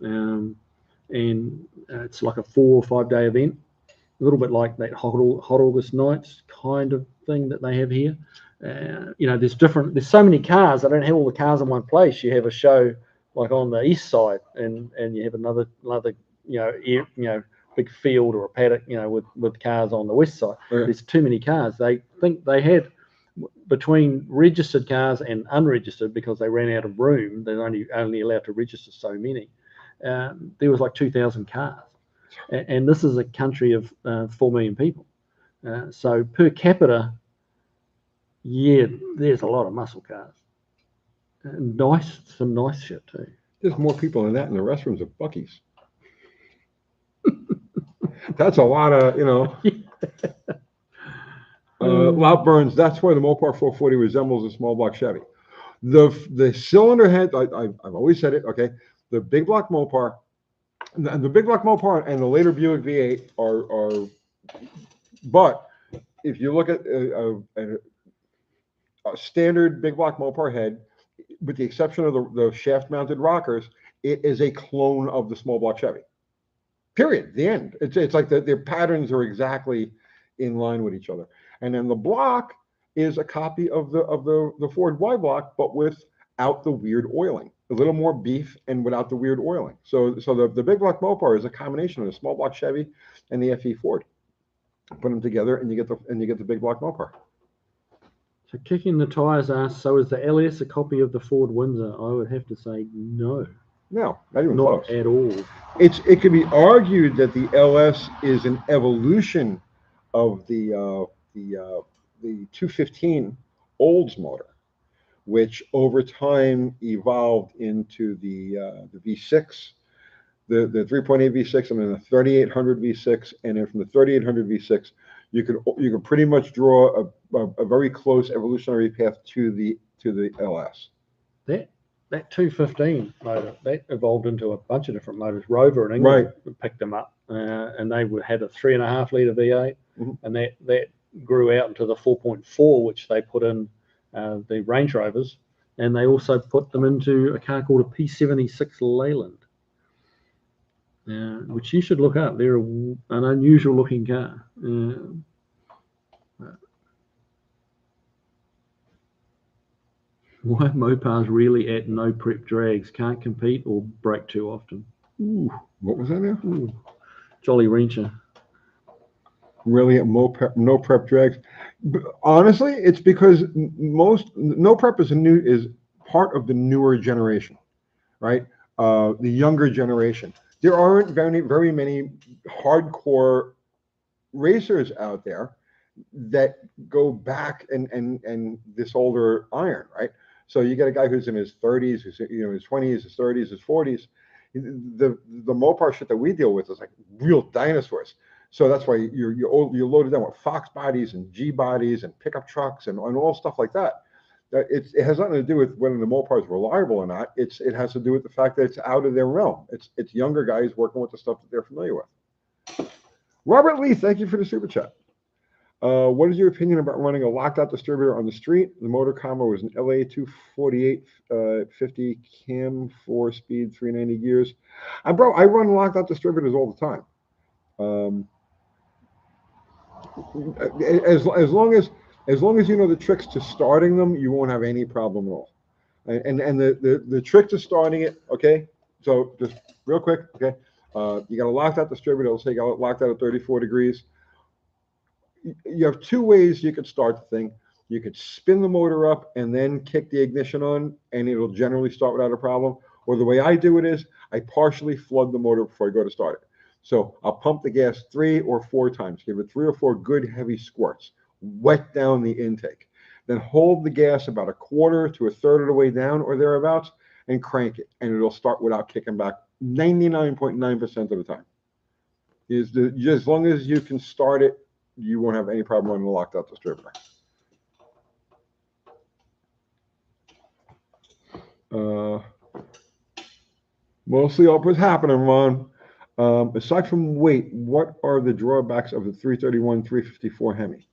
and it's like a 4 or 5 day event, a little bit like that hot August nights kind of thing that they have here. There's so many cars. I don't have all the cars in one place. You have a show like on the east side, and you have another big field or a paddock, with cars on the west side. Okay. There's too many cars. They think they had, between registered cars and unregistered, because they ran out of room, they're only allowed to register so many. There was like 2,000 cars, and this is a country of 4 million people. So per capita, there's a lot of muscle cars. Some nice shit too. There's more people in that in the restrooms of Buc-ee's. That's a lot of, Loud Burns. That's why the Mopar 440 resembles a small block Chevy. The cylinder head, I've always said it. Okay, the big block Mopar, and the later Buick V8 are. But if you look at a standard big block Mopar head, with the exception of the shaft-mounted rockers, it is a clone of the small block Chevy. Period. The end. It's like their patterns are exactly in line with each other. And then the block is a copy of the Ford Y block, but without the weird oiling. A little more beef and without the weird oiling. So the big block Mopar is a combination of the small block Chevy and the FE Ford. Put them together, and you get the big block Mopar. So Kicking the Tires asks, so is the LS a copy of the Ford Windsor? I would have to say no. No, not even close. Not at all. It could be argued that the LS is an evolution of the 215 Olds motor, which over time evolved into the V6, the 3.8 V6, and then the 3800 V6, and then from the 3800 V6 you can pretty much draw a very close evolutionary path to the LS. That 215 motor, that evolved into a bunch of different motors. Rover in England picked them up, and they had a 3.5 litre V8, and that grew out into the 4.4, which they put in the Range Rovers, and they also put them into a car called a P76 Leyland, which you should look up. They're an unusual looking car. Why Mopars really at no prep drags, can't compete or brake too often. Ooh, what was that now? Ooh. Jolly Wrencher. Really at no prep drags? Honestly, it's because no prep is part of the newer generation, right? The younger generation. There aren't very many hardcore racers out there that go back and this older iron, right? So you get a guy who's in his 30s, who's his 20s, his 30s, his 40s. The Mopar shit that we deal with is like real dinosaurs. So that's why you're loaded down with Fox bodies and G bodies and pickup trucks and all stuff like that. It has nothing to do with whether the Mopar is reliable or not. It has to do with the fact that it's out of their realm. It's younger guys working with the stuff that they're familiar with. Robert Lee, thank you for the super chat. What is your opinion about running a locked-out distributor on the street? The motor combo was an LA 248 50 cam, 4-speed, 390 gears. I run locked-out distributors all the time. As long as you know the tricks to starting them, you won't have any problem at all. And the trick to starting it, okay? So just real quick, okay? You got a locked-out distributor. It'll say you got locked out at 34 degrees. You have two ways you could start the thing. You could spin the motor up and then kick the ignition on, and it'll generally start without a problem. Or the way I do it is I partially flood the motor before I go to start it. So I'll pump the gas 3 or 4 times, give it 3 or 4 good heavy squirts, wet down the intake. Then hold the gas about 1/4 to 1/3 of the way down or thereabouts and crank it, and it'll start without kicking back 99.9% of the time. As long as you can start it, you won't have any problem running a locked out distributor. Mostly up what's happening, Ron. Aside from weight, what are the drawbacks of the 331 354 Hemi?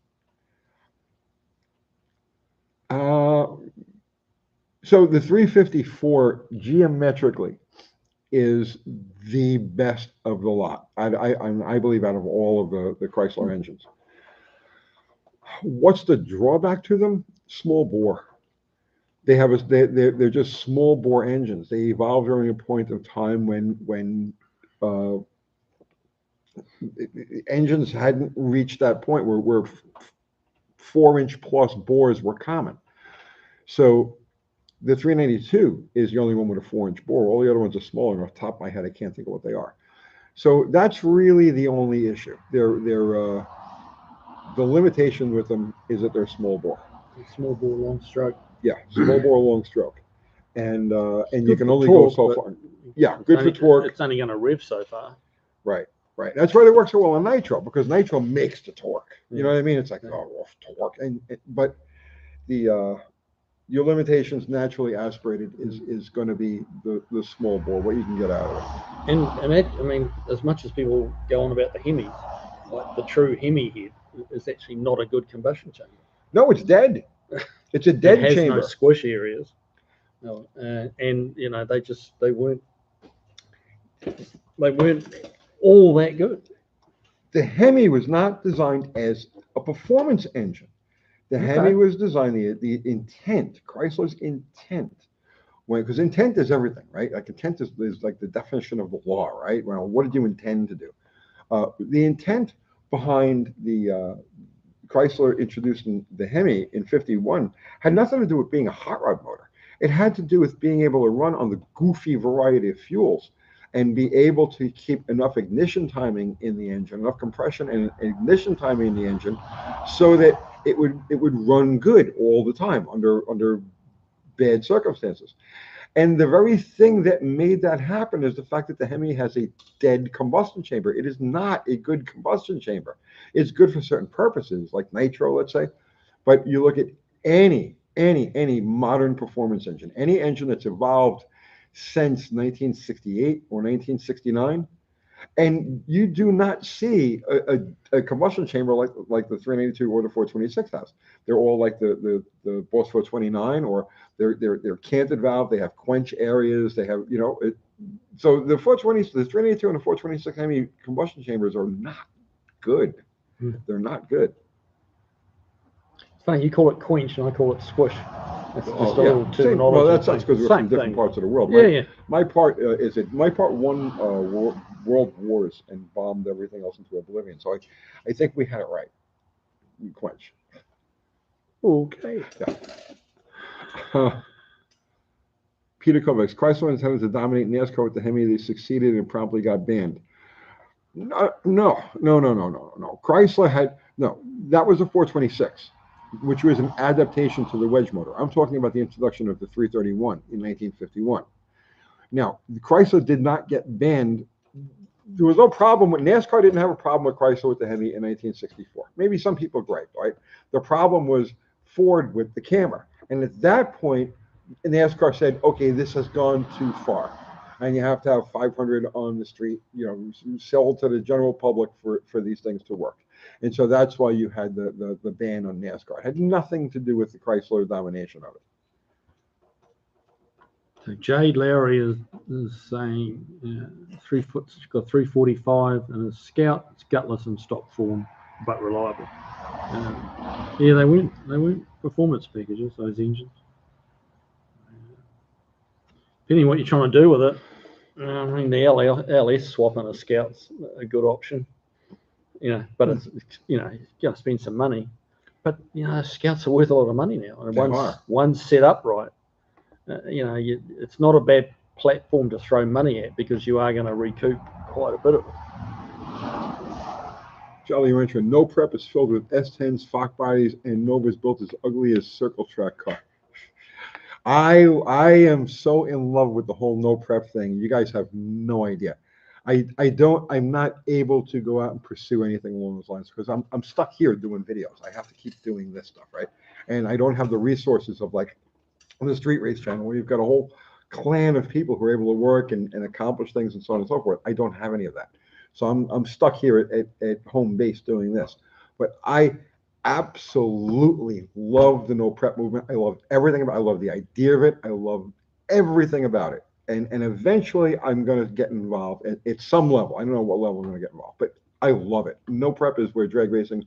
So the 354 geometrically is the best of the lot. I believe out of all of the Chrysler engines. What's the drawback to them? Small bore. They're just small bore engines. They evolved during a point of time when engines hadn't reached that point where 4-inch plus bores were common. So the 392 is the only one with a 4-inch bore. All the other ones are smaller. Off the top of my head, I can't think of what they are. So that's really the only issue. The limitation with them is that they're small bore. Small bore, long stroke. Yeah, small bore, long stroke, and you can only go so far. Yeah, good for torque. It's only going to rev so far. Right. That's why they work so well on nitro, because nitro makes the torque. You know what I mean? It's like torque, but your limitations naturally aspirated is going to be the small bore, what you can get out of it. And that, I mean, as much as people go on about the Hemis, like the true Hemi head is actually not a good combustion chamber. No, it's dead. It's a dead chamber. It has no squish areas. No, and they weren't all that good. The Hemi was not designed as a performance engine. The Hemi was designed, the intent, Chrysler's intent, because intent is everything, right? Like intent is like the definition of the law, right? Well, what did you intend to do? The intent behind the Chrysler introducing the Hemi in 51 had nothing to do with being a hot rod motor. It had to do with being able to run on the goofy variety of fuels and be able to keep enough ignition timing in the engine, enough compression and ignition timing in the engine, so that it would run good all the time under bad circumstances. And the very thing that made that happen is the fact that the Hemi has a dead combustion chamber. It is not a good combustion chamber. It's good for certain purposes, like nitro, let's say. But you look at any modern performance engine, any engine that's evolved since 1968 or 1969, and you do not see a combustion chamber like the 392 or the 426 has. They're all like the Boss 429, or they're canted valve. They have quench areas. They have, you know, so the 392 and the 426 Hemi combustion chambers are not good. They're not good. It's funny, you call it quench and I call it squish. That's just a little terminology. Well, that's because we're from different parts of the world. My part my part won world wars and bombed everything else into oblivion. So I think we had it right. Quench. Okay. Yeah. Peter Kovacs, Chrysler intended to dominate NASCAR with the Hemi. They succeeded and promptly got banned. No. Chrysler had, that was a 426, which was an adaptation to the wedge motor. I'm talking about the introduction of the 331 in 1951. Now, Chrysler did not get banned. There was no problem with NASCAR. Didn't have a problem with Chrysler with the Hemi in 1964. Maybe some people griped, right? The problem was Ford with the Camry. And at that point, NASCAR said, okay, this has gone too far. And you have to have 500 on the street, you know, sell to the general public for these things to work. And so that's why you had the ban on NASCAR. It had nothing to do with the Chrysler domination of it. So Jade Lowry is saying 3 foot, she's got 345 and a Scout. It's gutless in stock form, but reliable. Yeah, they weren't performance packages, those engines. Depending what you're trying to do with it, I mean, the LS swap on a Scout's a good option. You know, but it's, you know, you got to spend some money. But you know, Scouts are worth a lot of money now, and once set up right, you know, it's not a bad platform to throw money at because you are going to recoup quite a bit of it. Jolly Rancher, no prep is filled with S10s, Fox bodies, and Nova's built as ugly as circle track car. I am so in love with the whole no prep thing. You guys have no idea. I'm not able to go out and pursue anything along those lines because I'm stuck here doing videos. I have to keep doing this stuff, right? And I don't have the resources of like on the Street Race channel where you've got a whole clan of people who are able to work and accomplish things and so on and so forth. I don't have any of that. So I'm stuck here at home base doing this. But I absolutely love the no prep movement. I love everything about it. I love the idea of it. I love everything about it. And eventually I'm going to get involved at some level. I don't know what level I'm going to get involved, but I love it. No prep is where drag racing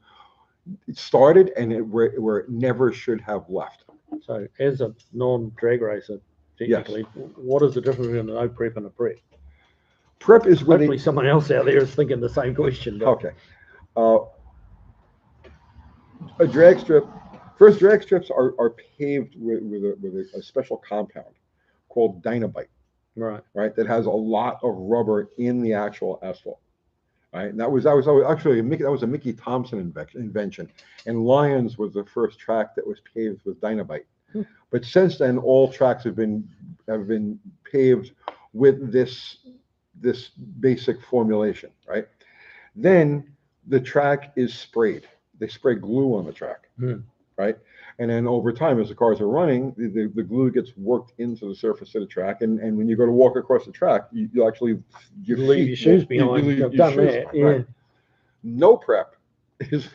started and where it never should have left. So as a non-drag racer, technically, what is the difference between a no prep and a prep? Prep is when hopefully someone else out there is thinking the same question. Okay. A drag strip, first drag strips are paved with a special compound called Dynabite. Right. That has a lot of rubber in the actual asphalt. Right. And that was actually a Mickey Thompson invention. And Lyons was the first track that was paved with Dynabite. But since then, all tracks have been paved with this basic formulation. Right. Then the track is sprayed. They spray glue on the track. Right. And then over time, as the cars are running, the glue gets worked into the surface of the track. And when you go to walk across the track, you actually leave your shoes behind. You've done that. Yeah. Right. No prep is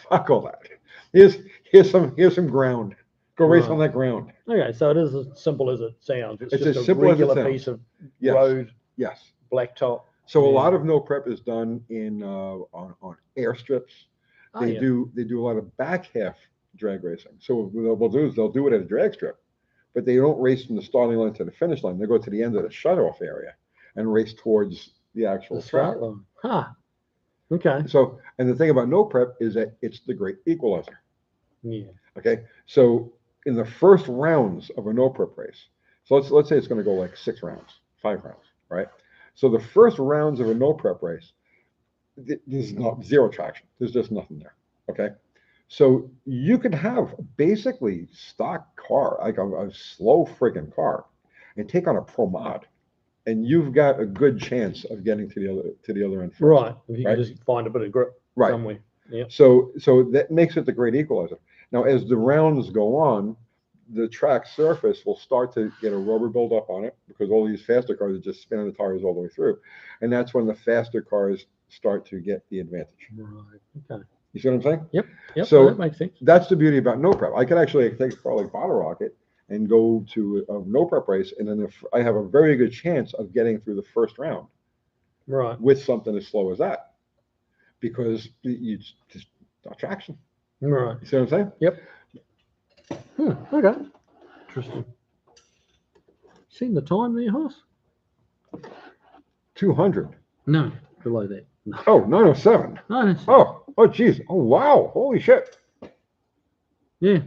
fuck all that. Here's some ground. Go race on that ground. Okay, so it is as simple as it sounds. It's just a regular piece of road. Yes. Blacktop. So a lot of no prep is done in on airstrips. They do a lot of back half drag racing. So what they'll do is they'll do it at a drag strip, but they don't race from the starting line to the finish line. They go to the end of the shutoff area and race towards the actual track. Okay. So, and the thing about no prep is that it's the great equalizer. Yeah. Okay. So in the first rounds of a no prep race, so let's say it's going to go like 5 rounds, right? So the first rounds of a no prep race, there's zero traction. There's just nothing there. Okay. So you could have basically stock car, like a slow friggin' car, and take on a Pro Mod, and you've got a good chance of getting to the other end first. Right. If you can just find a bit of grip somewhere. Yeah. So that makes it the great equalizer. Now, as the rounds go on, the track surface will start to get a rubber buildup on it because all these faster cars are just spinning the tires all the way through, and that's when the faster cars start to get the advantage. Right. Okay. You see what I'm saying? Yep. So that makes sense. That's the beauty about no prep. I could actually take a car like Bottle Rocket and go to a no prep race, and then if I have a very good chance of getting through the first round, right, with something as slow as that, because you just not traction. Right. You see what I'm saying? Yep. Okay. Interesting. Seen the time there, Hoss? 200. No, below that. No. Oh, 907. 907. Oh, geez. Oh, wow. Holy shit. Yeah.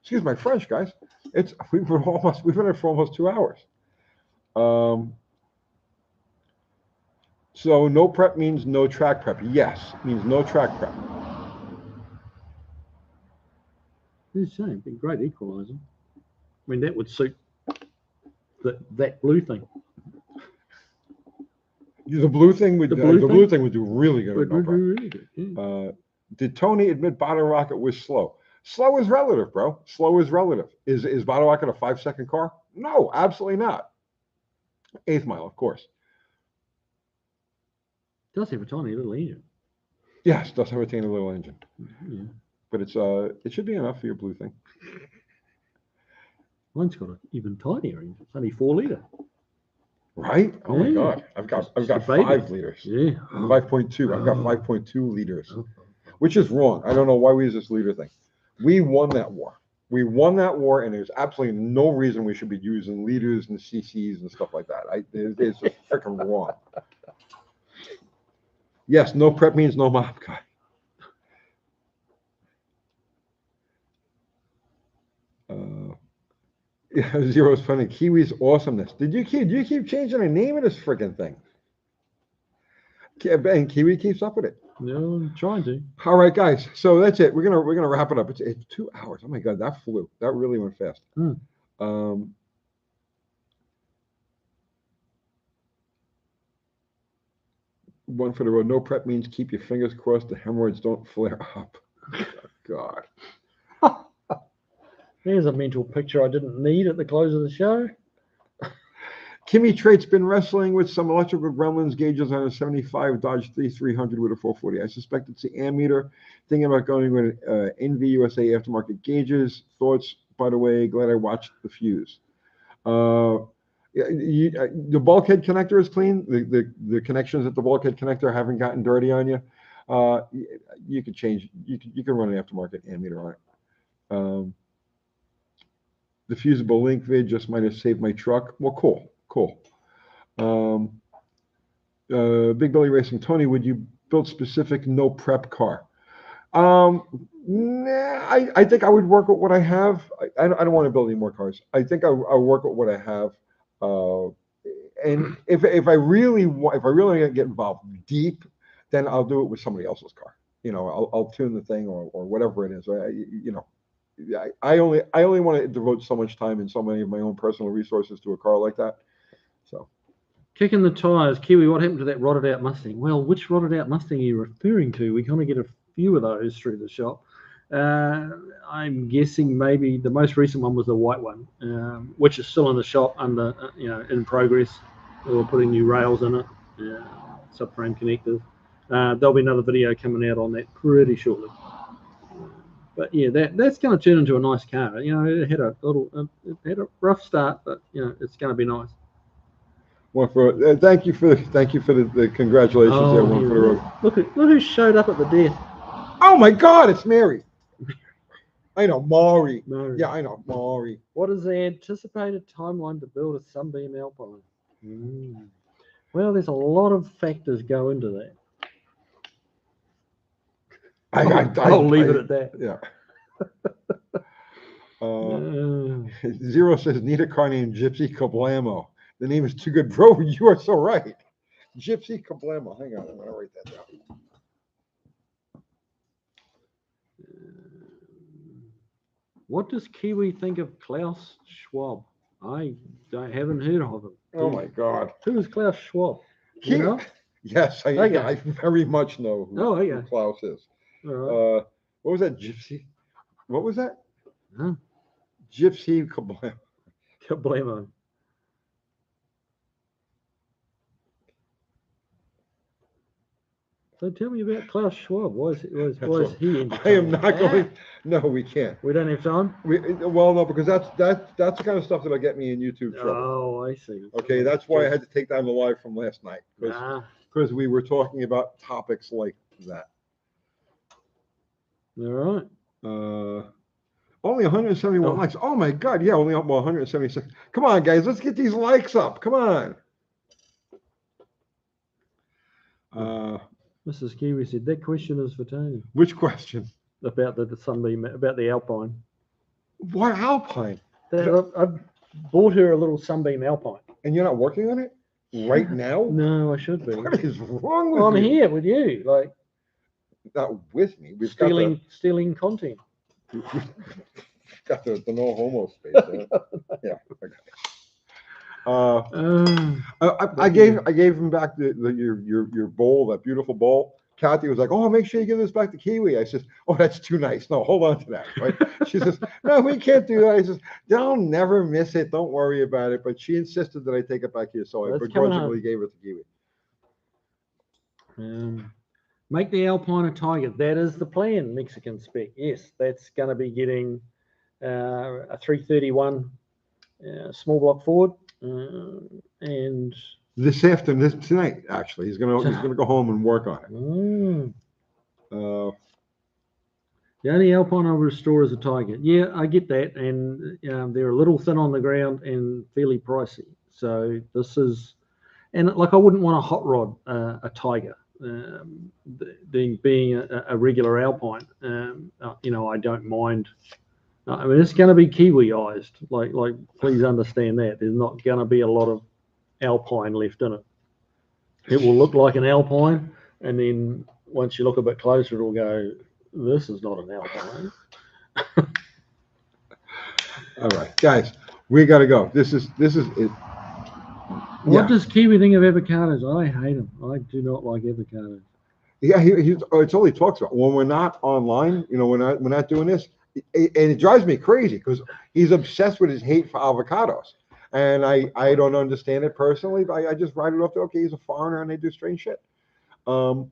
Excuse my French, guys. We've been there for almost 2 hours. So no prep means no track prep. Yes, means no track prep. It's a shame. Been great equalizer. I mean, that would suit that blue thing. The blue thing would do really good. Would do really good. Yeah. Did Tony admit Bottle Rocket was slow? Slow is relative, bro. Slow is relative. Is Bottle Rocket a 5-second car? No, absolutely not. 8th mile, of course. It does have a tiny little engine. Yes, it does have a tiny little engine. Yeah. But it should be enough for your blue thing. Mine's got an even tinier engine. It's only 4 litre. Right? Oh my God! I've got 5 liters. Yeah. 5.2. I've got 5.2 liters, which is wrong. I don't know why we use this liter thing. We won that war. We won that war, and there's absolutely no reason we should be using liters and cc's and stuff like that. It's just freaking wrong. Yes, no prep means no mop guy. Yeah, Zero's funny. KIWI's awesomeness. Do you keep changing the name of this freaking thing? And KIWI keeps up with it. No, I'm trying to. All right, guys. So that's it. We're gonna wrap it up. It's 2 hours. Oh my God, that flew. That really went fast. One for the road. No prep means keep your fingers crossed the hemorrhoids don't flare up. Oh, God. There's a mental picture I didn't need at the close of the show. Kimmy Trait's been wrestling with some electrical gremlins gauges on a 75 Dodge 3300 with a 440. I suspect it's the ammeter. Thinking about going with NV USA aftermarket gauges. Thoughts, by the way, glad I watched the fuse. The bulkhead connector is clean. The connections at the bulkhead connector haven't gotten dirty on you. You could change. You can run an aftermarket ammeter on it. The fusible link vid just might have saved my truck. Well, cool. Big Billy Racing. Tony, would you build specific no prep car? Nah, I think I would work with what I have. I don't want to build any more cars. I think I'll work with what I have. And if I really want to get involved deep, then I'll do it with somebody else's car. I'll tune the thing or whatever it is. I only want to devote so much time and so many of my own personal resources to a car like that. So, kicking the tires, Kiwi. What happened to that rotted out Mustang? Well, which rotted out Mustang are you referring to? We kind of get a few of those through the shop. I'm guessing maybe the most recent one was the white one, which is still in the shop under in progress. We're putting new rails in it, subframe connectors. There'll be another video coming out on that pretty shortly. But yeah, that's going to turn into a nice car. It had a rough start, but it's going to be nice. Well, thank you for the congratulations there, one for the road. Look who showed up at the death. Oh my God, it's Mary. I know, Maury. Yeah, I know, Maury. What is the anticipated timeline to build a Sunbeam Alpine? Well, there's a lot of factors go into that. I'll leave it at that. Yeah. Zero says, need a car named Gypsy Kablamo. The name is too good, bro. You are so right. Gypsy Kablamo. Hang on, I'm going to write that down. What does Kiwi think of Klaus Schwab? haven't heard of him. Oh my God. Who is Klaus Schwab? You know? Yes, Okay. I very much know who Klaus is. All right. What was that, Gypsy? What was that? Huh? Gypsy Kablamo. Kablamo. So tell me about Klaus Schwab. Why is he in? I am not going. No, we can't. We don't have time. Well, no, because that's the kind of stuff that'll get me in YouTube trouble. Oh, I see. Okay, that's why I had to take down the live from last night because we were talking about topics like that. All right. Only 171 likes. Oh my God! Yeah, only 176. Come on, guys, let's get these likes up. Come on. Mrs. Kiwi said that question is for Tony. Which question? About the Sunbeam, about the Alpine. What Alpine? I've bought her a little Sunbeam Alpine. And you're not working on it right now? No, I should be. What is wrong with you? I'm here with you, like. Not with me. We've stealing content. We've got the no homo space. Yeah. Okay. I gave him back your bowl, that beautiful bowl. Kathy was like, "Oh, make sure you give this back to Kiwi." I says, "Oh, that's too nice. No, hold on to that." Right? She says, "No, we can't do that." I says, "They'll never miss it. Don't worry about it." But she insisted that I take it back here, so I begrudgingly gave it to Kiwi. Make the Alpine a Tiger. That is the plan. Mexican spec. Yes, that's going to be getting a 331 small block Ford, and this afternoon, tonight, actually, he's gonna go home and work on it. The only Alpine I'll restore is a Tiger. Yeah, I get that, and they're a little thin on the ground and fairly pricey. So this is, and like I wouldn't want a hot rod, a Tiger. Being a regular Alpine, I don't mind. I mean, it's going to be Kiwiized. Like, please understand that there's not going to be a lot of Alpine left in it. It will look like an Alpine, and then once you look a bit closer, it'll go, "This is not an Alpine." All right, guys, we got to go. This is it. What does Kiwi think of avocados? I hate them. I do not like avocados. Yeah, it's all he talks about. When we're not online, we're not doing this, and it drives me crazy because he's obsessed with his hate for avocados. And I don't understand it personally, but I just write it off. Okay, he's a foreigner and they do strange shit. All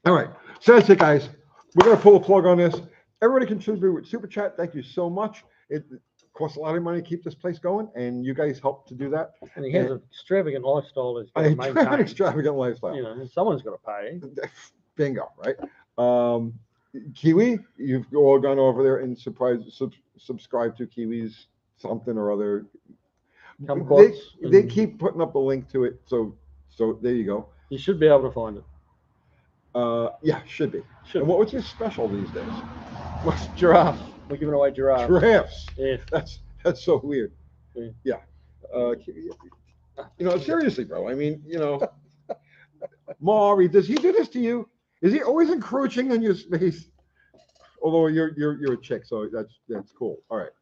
right, so that's it, guys. We're gonna pull a plug on this. Everybody contribute with Super Chat. Thank you so much. It costs a lot of money to keep this place going, and you guys help to do that. And he has an extravagant lifestyle. An extravagant lifestyle. Someone's got to pay. Bingo, right? Kiwi, you've all gone over there and subscribe to Kiwi's something or other. They keep putting up a link to it, so there you go. You should be able to find it. Yeah, should be. And what's your special these days? What's giraffe? We're giving away giraffes. Giraffes. Yeah. That's so weird. Yeah. Seriously, bro. I mean, Maury, does he do this to you? Is he always encroaching on your space? Although you're a chick, so that's cool. All right.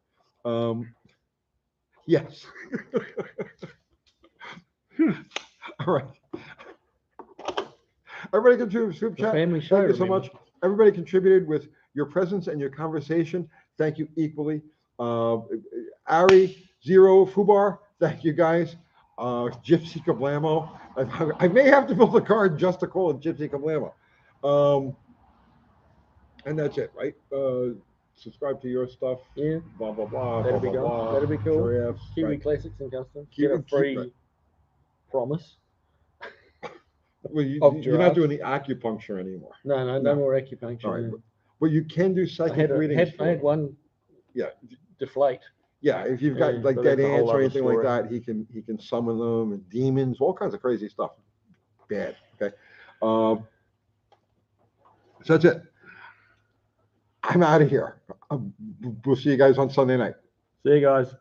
Yes. All right. Everybody contributed to Super Chat. Family show. Thank you so much. Everybody contributed with your presence and your conversation. Thank you equally. Ari, Zero, Fubar, thank you guys. Gypsy Kablamo. I may have to build a card just to call it Gypsy Kablamo. And that's it, right? Subscribe to your stuff. Yeah. Blah, blah, blah. That'll blah, be cool. blah, That'll be cool. Giraffes, Kiwi right. Classics and Custom. Get a free promise. Well, you're not doing the acupuncture anymore. No more acupuncture. All right, but you can do psychic readings. I had one. Yeah. Deflate. Yeah, if you've got like dead ants or anything like that, he can summon them, and demons, all kinds of crazy stuff. Bad. Okay. So that's it. I'm out of here. We'll see you guys on Sunday night. See you guys.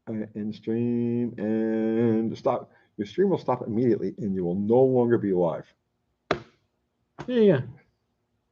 End stream and stop. Your stream will stop immediately, and you will no longer be live. Yeah.